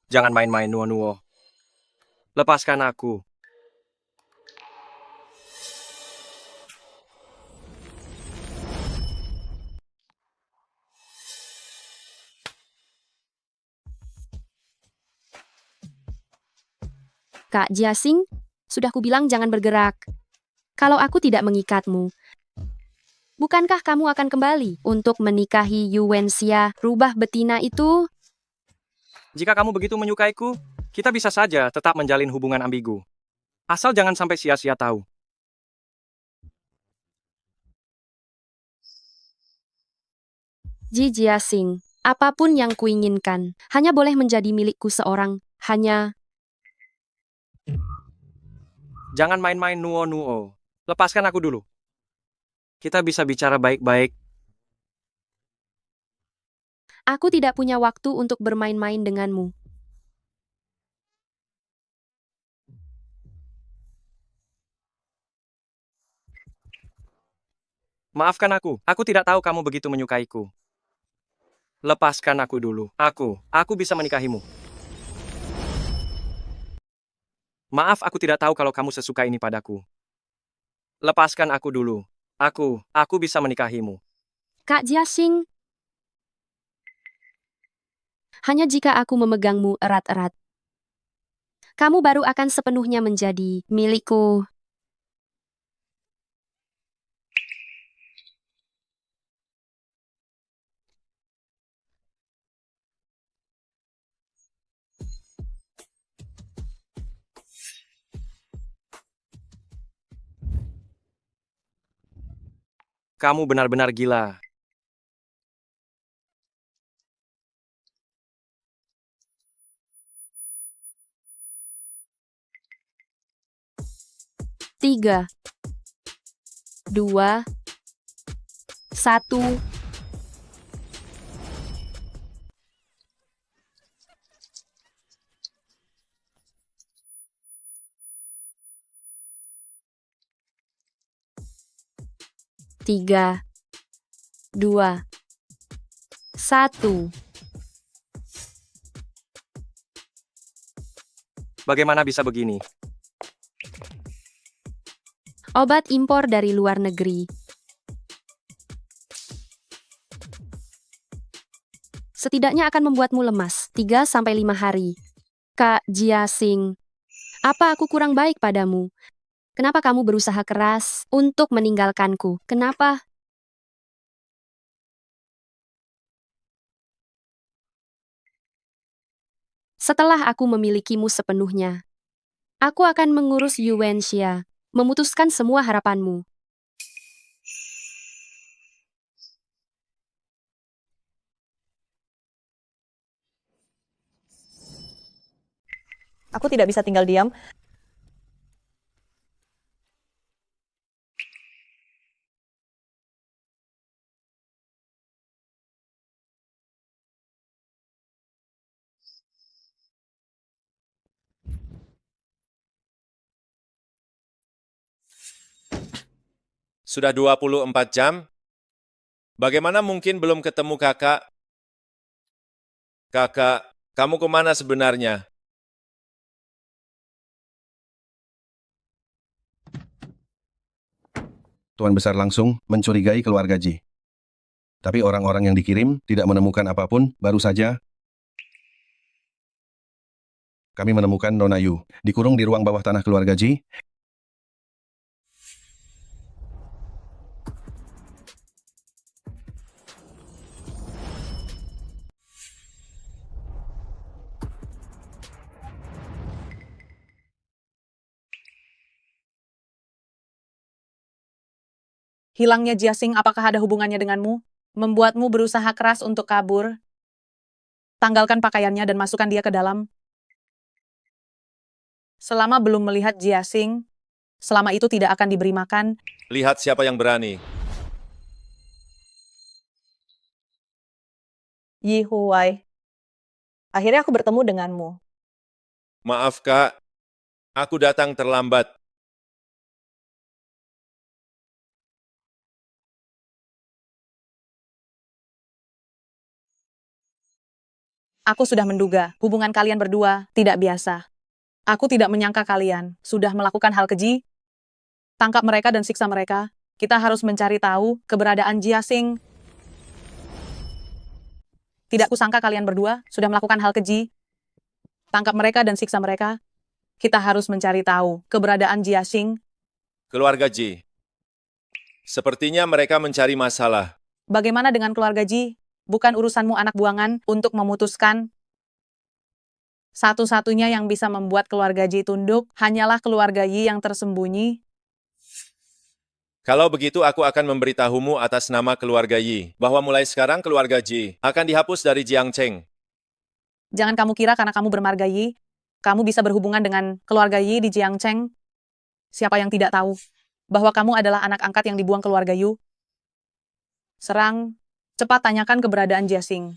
S7: Jangan main-main, Nuo Nuo. Lepaskan aku.
S6: Kak Jiasing, sudah kubilang jangan bergerak. Kalau aku tidak mengikatmu, bukankah kamu akan kembali untuk menikahi Yuwenxia, rubah betina itu?
S7: Jika kamu begitu menyukaiku, kita bisa saja tetap menjalin hubungan ambigu. Asal jangan sampai sia-sia tahu.
S6: Ji Jiasing, apapun yang kuinginkan, hanya boleh menjadi milikku seorang, hanya...
S7: Jangan main-main, Nuo Nuo. Lepaskan aku dulu. Kita bisa bicara baik-baik.
S6: Aku tidak punya waktu untuk bermain-main denganmu.
S7: Maafkan aku tidak tahu kamu begitu menyukaiku. Lepaskan aku dulu. Aku bisa menikahimu. Maaf, aku tidak tahu kalau kamu sesuka ini padaku. Lepaskan aku dulu. Aku bisa menikahimu.
S6: Kak Jiasing, hanya jika aku memegangmu erat-erat, kamu baru akan sepenuhnya menjadi milikku.
S7: Kamu benar-benar gila.
S6: Tiga, dua, satu. Tiga, dua, satu.
S7: Bagaimana bisa begini?
S6: Obat impor dari luar negeri. Setidaknya akan membuatmu lemas 3-5 hari. Kak Jiasing, apa aku kurang baik padamu? Kenapa kamu berusaha keras untuk meninggalkanku? Kenapa? Setelah aku memilikimu sepenuhnya, aku akan mengurus Yuwenxia, memutuskan semua harapanmu.
S2: Aku tidak bisa tinggal diam.
S1: Sudah 24 jam? Bagaimana mungkin belum ketemu kakak? Kakak, kamu kemana sebenarnya?
S9: Tuan Besar langsung mencurigai keluarga Ji. Tapi orang-orang yang dikirim tidak menemukan apapun, baru saja kami menemukan Nona Yu dikurung di ruang bawah tanah keluarga Ji.
S12: Hilangnya Jiasing apakah ada hubungannya denganmu? Membuatmu berusaha keras untuk kabur? Tanggalkan pakaiannya dan masukkan dia ke dalam. Selama belum melihat Jiasing, selama itu tidak akan diberi makan.
S1: Lihat siapa yang berani.
S2: Yi Huai, akhirnya aku bertemu denganmu.
S1: Maaf, Kak. Aku datang terlambat.
S12: Aku sudah menduga hubungan kalian berdua tidak biasa. Aku tidak menyangka kalian sudah melakukan hal keji. Tangkap mereka dan siksa mereka. Kita harus mencari tahu keberadaan Jiasing. Tidak kusangka kalian berdua sudah melakukan hal keji. Tangkap mereka dan siksa mereka. Kita harus mencari tahu keberadaan Jiasing.
S1: Keluarga Ji. Sepertinya mereka mencari masalah.
S12: Bagaimana dengan keluarga Ji? Bukan urusanmu anak buangan untuk memutuskan. Satu-satunya yang bisa membuat keluarga Ji tunduk hanyalah keluarga Yi yang tersembunyi.
S1: Kalau begitu aku akan memberitahumu atas nama keluarga Yi, bahwa mulai sekarang keluarga Ji akan dihapus dari Jiangcheng.
S12: Jangan kamu kira karena kamu bermarga Yi, kamu bisa berhubungan dengan keluarga Yi di Jiangcheng. Siapa yang tidak tahu bahwa kamu adalah anak angkat yang dibuang keluarga Yu? Serang, cepat tanyakan keberadaan Jiasing.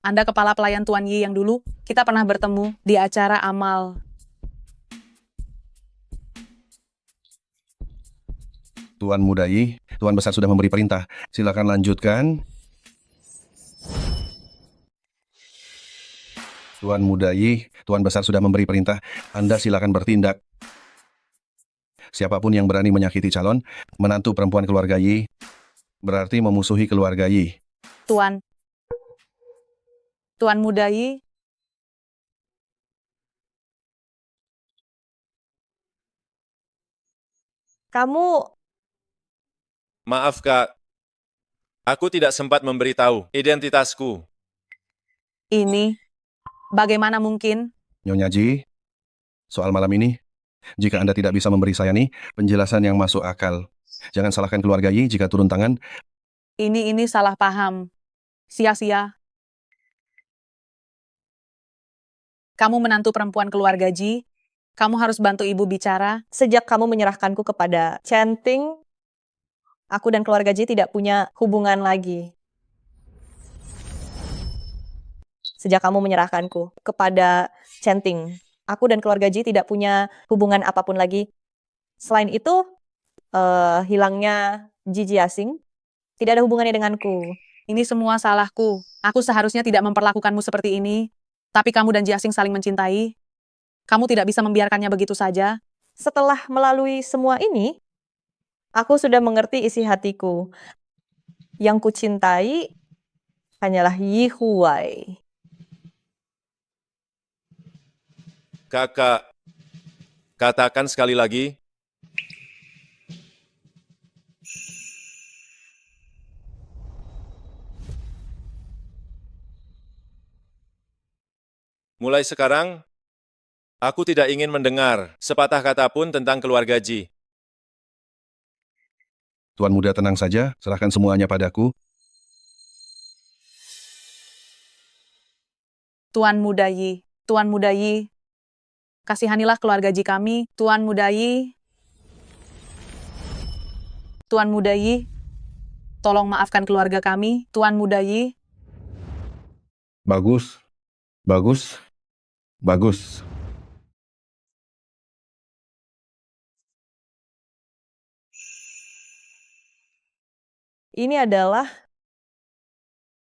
S12: Anda kepala pelayan Tuan Yi yang dulu, kita pernah bertemu di acara amal.
S9: Tuan Muda Yi, Tuan Besar sudah memberi perintah. Silakan lanjutkan. Tuan Muda Yi, Tuan Besar sudah memberi perintah. Anda silakan bertindak. Siapapun yang berani menyakiti calon menantu perempuan keluarga Yi, berarti memusuhi keluarga Yi.
S12: Tuan Muda Yi,
S2: kamu...
S1: Maaf, Kak. Aku tidak sempat memberitahu identitasku.
S12: ini, bagaimana mungkin?
S9: Nyonya Ji, soal malam ini, jika Anda tidak bisa memberi saya nih penjelasan yang masuk akal, jangan salahkan keluarga Yi jika turun tangan.
S12: Ini salah paham. Sia-sia. Kamu menantu perempuan keluarga Ji, kamu harus bantu ibu bicara.
S2: Sejak kamu menyerahkanku kepada Chanting, aku dan keluarga Ji tidak punya hubungan lagi. Sejak kamu menyerahkanku kepada Chanting, aku dan keluarga Ji tidak punya hubungan apapun lagi. Selain itu, hilangnya Ji Jiasing tidak ada hubungannya denganku.
S12: Ini semua salahku. Aku seharusnya tidak memperlakukanmu seperti ini. Tapi kamu dan Jiasing saling mencintai. Kamu tidak bisa membiarkannya begitu saja.
S2: Setelah melalui semua ini, aku sudah mengerti isi hatiku. Yang kucintai hanyalah Yi Huai.
S1: Kakak, katakan sekali lagi. Mulai sekarang, aku tidak ingin mendengar sepatah kata pun tentang keluarga Ji.
S9: Tuan Muda tenang saja, serahkan semuanya padaku.
S12: Tuan Muda Yi, kasihanilah keluarga Ji kami, Tuan Muda Yi. Tuan Muda Yi, tolong maafkan keluarga kami, Tuan Muda Yi.
S9: Bagus, bagus, bagus.
S2: Ini adalah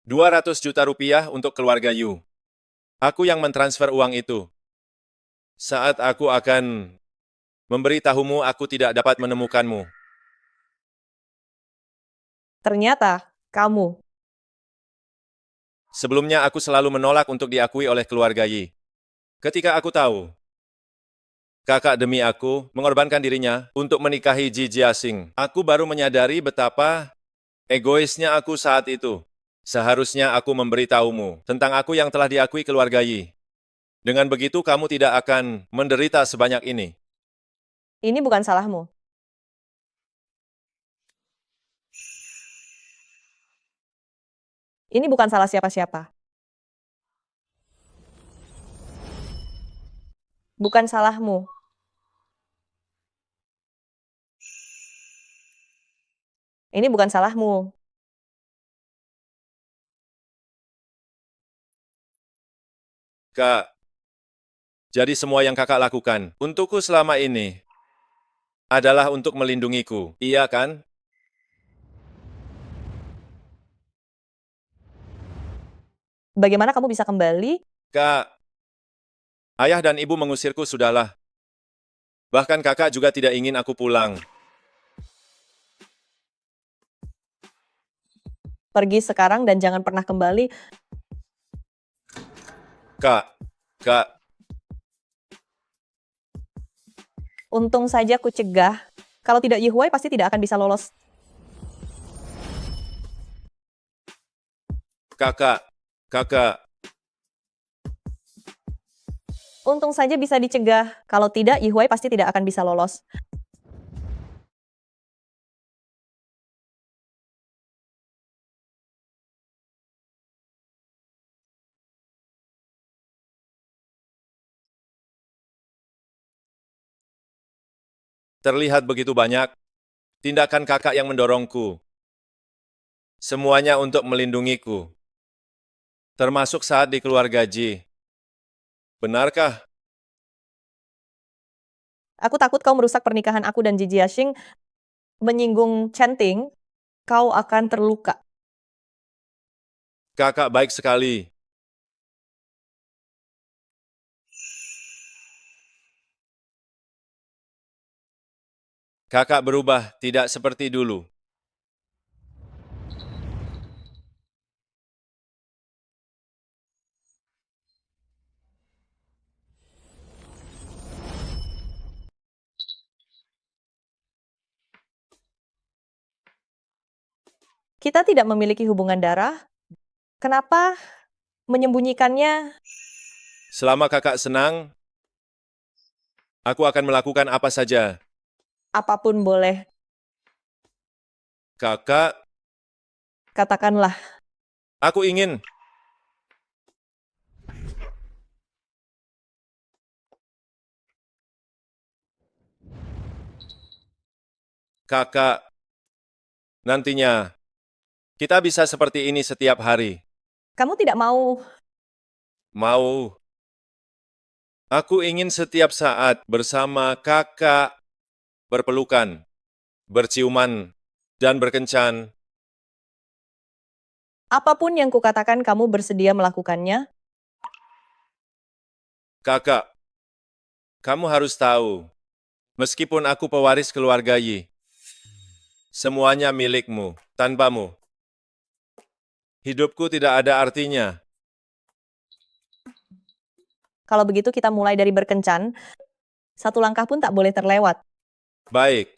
S1: 200 juta rupiah untuk keluarga Yu. Aku yang mentransfer uang itu. Saat aku akan memberitahumu aku tidak dapat menemukanmu.
S2: Ternyata kamu.
S1: Sebelumnya aku selalu menolak untuk diakui oleh keluarga Yi. Ketika aku tahu, kakak demi aku mengorbankan dirinya untuk menikahi Ji Jiasing, aku baru menyadari betapa egoisnya aku saat itu. Seharusnya aku memberitahumu tentang aku yang telah diakui keluarga Yi. Dengan begitu kamu tidak akan menderita sebanyak ini.
S2: Ini bukan salahmu. Ini bukan salah siapa-siapa. Bukan salahmu. Ini bukan salahmu.
S1: Kak, jadi semua yang kakak lakukan untukku selama ini adalah untuk melindungiku, iya kan?
S2: Bagaimana kamu bisa kembali?
S1: Kak, ayah dan ibu mengusirku sudahlah. Bahkan kakak juga tidak ingin aku pulang.
S2: Pergi sekarang dan jangan pernah kembali.
S1: Kak,
S2: Untung saja ku cegah. Kalau tidak Yihuai pasti tidak akan bisa lolos.
S1: kakak.
S2: Untung saja bisa dicegah. Kalau tidak Yihuai pasti tidak akan bisa lolos.
S1: Terlihat begitu banyak tindakan kakak yang mendorongku. Semuanya untuk melindungiku. Termasuk saat di keluarga Ji. Benarkah?
S2: Aku takut kau merusak pernikahan aku dan Ji Jiaxing, menyinggung Chanting, kau akan terluka.
S1: Kakak baik sekali. Kakak berubah, tidak seperti dulu.
S2: Kita tidak memiliki hubungan darah. Kenapa menyembunyikannya?
S1: Selama kakak senang, aku akan melakukan apa saja.
S2: Apapun boleh.
S1: Kakak,
S2: Katakanlah.
S1: aku ingin. Kakak, nantinya, kita bisa seperti ini setiap hari.
S2: Kamu tidak mau.
S1: Mau. Aku ingin setiap saat bersama kakak, berpelukan, berciuman, dan berkencan.
S2: Apapun yang kukatakan kamu bersedia melakukannya.
S1: Kakak, kamu harus tahu, meskipun aku pewaris keluarga Yi, semuanya milikmu, tanpamu. Hidupku tidak ada artinya.
S2: Kalau begitu kita mulai dari berkencan. Satu langkah pun tak boleh terlewat.
S1: Baik.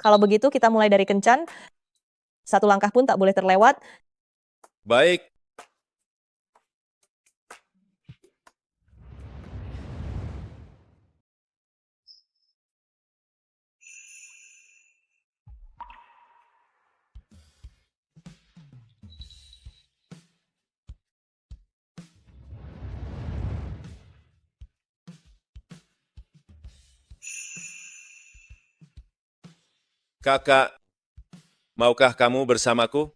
S2: Kalau begitu kita mulai dari kencan. Satu langkah pun tak boleh terlewat.
S1: Baik. Kakak, maukah kamu bersamaku?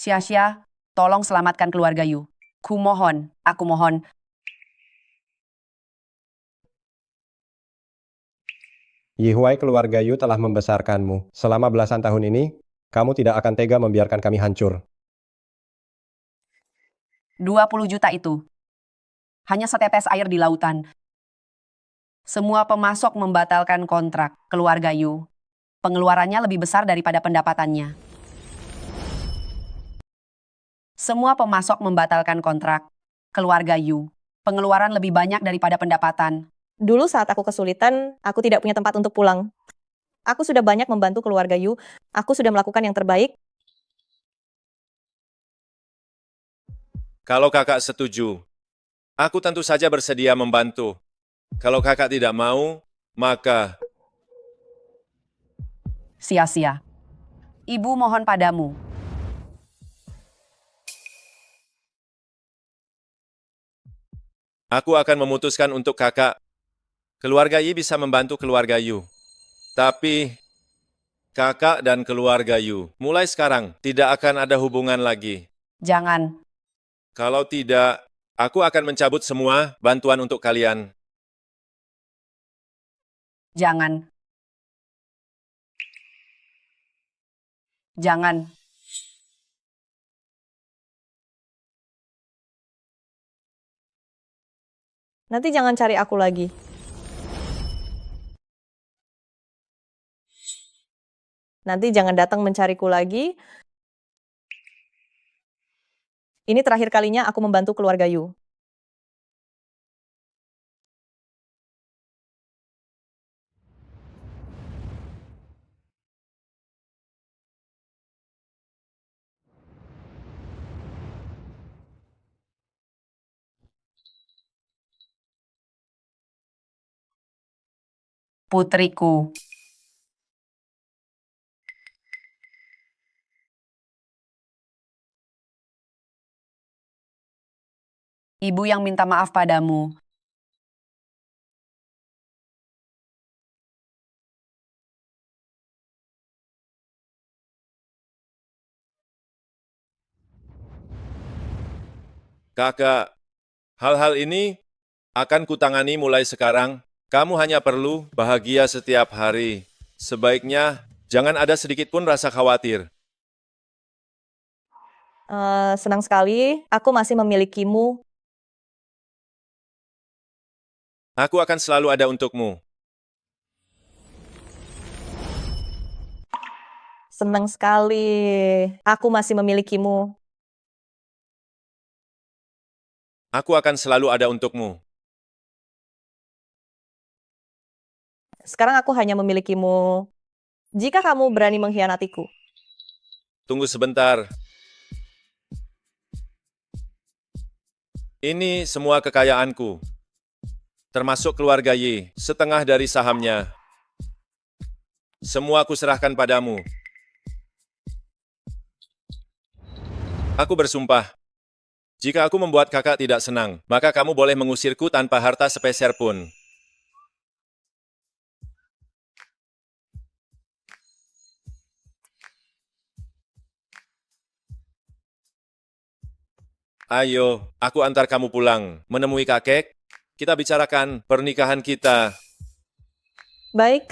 S18: Sia-sia, tolong selamatkan keluarga Yu. Aku mohon.
S11: Yihuai keluarga Yu telah membesarkanmu. Selama belasan tahun ini, kamu tidak akan tega membiarkan kami hancur.
S18: 20 juta itu. Hanya setetes air di lautan. Semua pemasok membatalkan kontrak keluarga Yu. Pengeluarannya lebih besar daripada pendapatannya. Semua pemasok membatalkan kontrak keluarga Yu. Pengeluaran lebih banyak daripada pendapatan.
S2: Dulu saat aku kesulitan, aku tidak punya tempat untuk pulang. Aku sudah banyak membantu keluarga Yu. Aku sudah melakukan yang terbaik.
S1: Kalau kakak setuju, aku tentu saja bersedia membantu. Kalau kakak tidak mau, maka
S18: Sia-sia. Ibu mohon padamu.
S1: aku akan memutuskan untuk kakak. Keluarga Yi bisa membantu keluarga Yu. Tapi kakak dan keluarga Yu mulai sekarang tidak akan ada hubungan lagi.
S18: Jangan.
S1: Kalau tidak, aku akan mencabut semua bantuan untuk kalian.
S18: Jangan. Jangan.
S2: Nanti jangan cari aku lagi. Nanti jangan datang mencariku lagi. Ini terakhir kalinya aku membantu keluarga Yu.
S18: Putriku. Ibu yang minta maaf padamu.
S1: Kakak, hal-hal ini akan kutangani mulai sekarang. Kamu hanya perlu bahagia setiap hari. Sebaiknya jangan ada sedikit pun rasa khawatir.
S2: Senang sekali, aku masih memilikimu.
S1: Aku akan selalu ada untukmu.
S2: Senang sekali, aku masih memilikimu.
S1: Aku akan selalu ada untukmu.
S2: Sekarang aku hanya memilikimu jika kamu berani mengkhianatiku.
S1: Tunggu sebentar. Ini semua kekayaanku, termasuk keluarga Yi, setengah dari sahamnya. Semua aku serahkan padamu. Aku bersumpah, jika aku membuat kakak tidak senang, maka kamu boleh mengusirku tanpa harta sepeser pun. Ayo, aku antar kamu pulang, menemui kakek. Kita bicarakan pernikahan kita.
S2: Baik.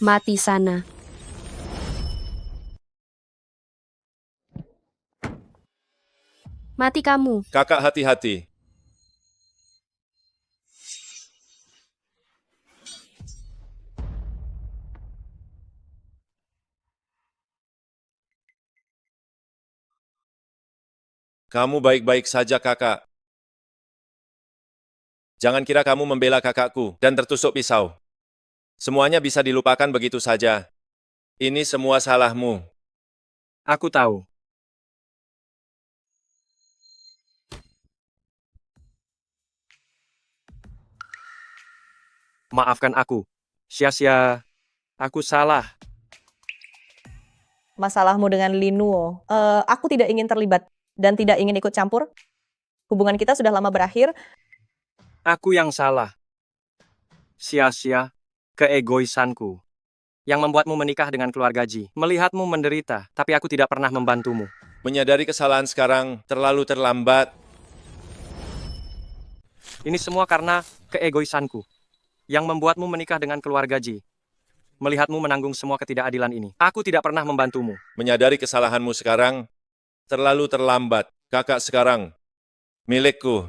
S6: Mati sana. Mati kamu.
S1: Kakak hati-hati. Kamu baik-baik saja, kakak. Jangan kira kamu membela kakakku dan tertusuk pisau. Semuanya bisa dilupakan begitu saja. Ini semua salahmu.
S7: Aku tahu. Maafkan aku. Sia-sia. Aku salah.
S2: Masalahmu dengan Linuo. Aku tidak ingin terlibat dan tidak ingin ikut campur. Hubungan kita sudah lama berakhir.
S7: Aku yang salah. Sia-sia. keegoisanku yang membuatmu menikah dengan keluarga Ji. Melihatmu menderita, tapi aku tidak pernah membantumu.
S1: Menyadari kesalahan sekarang terlalu terlambat.
S7: Ini semua karena keegoisanku yang membuatmu menikah dengan keluarga Ji. Melihatmu menanggung semua ketidakadilan ini, aku tidak pernah membantumu.
S1: Menyadari kesalahanmu sekarang terlalu terlambat. Kakak sekarang milikku.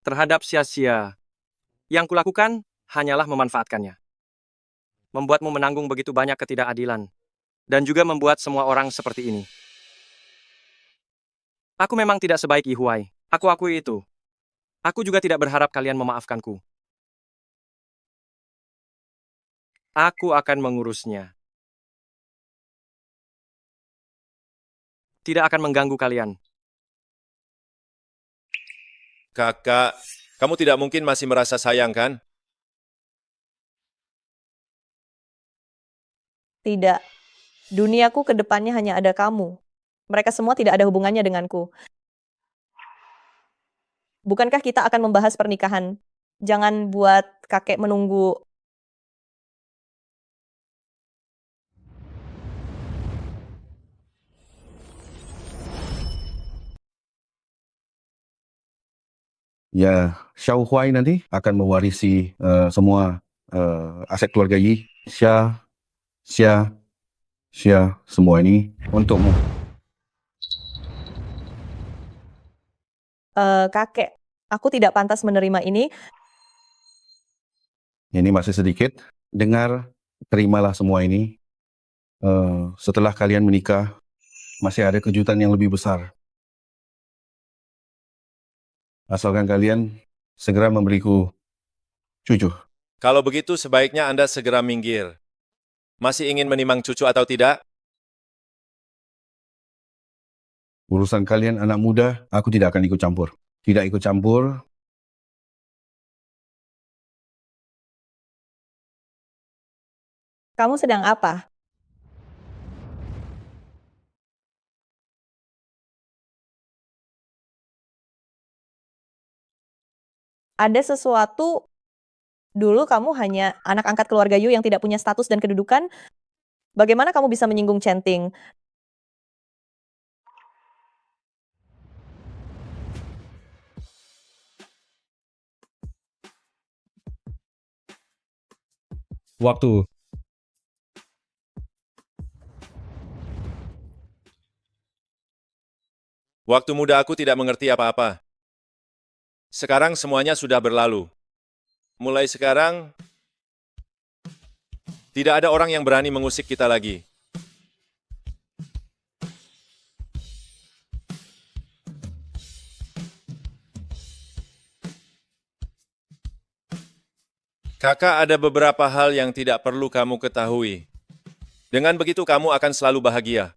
S7: Terhadap sia-sia, yang kulakukan hanyalah memanfaatkannya. Membuatmu menanggung begitu banyak ketidakadilan, dan juga membuat semua orang seperti ini. Aku memang tidak sebaik Yi Huai. Aku akui itu. Aku juga tidak berharap kalian memaafkanku. Aku akan mengurusnya. Tidak akan mengganggu kalian.
S1: Kakak, kamu tidak mungkin masih merasa sayang, kan?
S2: Tidak. Duniaku ke depannya hanya ada kamu. Mereka semua tidak ada hubungannya denganku. Bukankah kita akan membahas pernikahan? Jangan buat kakek menunggu.
S9: Ya, Xiao Huai nanti akan mewarisi semua aset keluarga Yi. Xia, semua ini untukmu.
S2: Kakek, aku tidak pantas menerima ini.
S9: Ini masih sedikit. Dengar, terimalah semua ini. Setelah kalian menikah, masih ada kejutan yang lebih besar. Asalkan kalian segera memberiku cucu.
S1: Kalau begitu sebaiknya Anda segera minggir. Masih ingin menimang cucu atau tidak?
S9: Urusan kalian anak muda, aku tidak akan ikut campur. Tidak ikut campur.
S2: Kamu sedang apa? Ada sesuatu, dulu kamu hanya anak angkat keluarga Yu yang tidak punya status dan kedudukan. Bagaimana kamu bisa menyinggung Centing?
S15: Waktu.
S1: Waktu muda aku tidak mengerti apa-apa. Sekarang semuanya sudah berlalu. Mulai sekarang, tidak ada orang yang berani mengusik kita lagi. Kakak, ada beberapa hal yang tidak perlu kamu ketahui. Dengan begitu kamu akan selalu bahagia.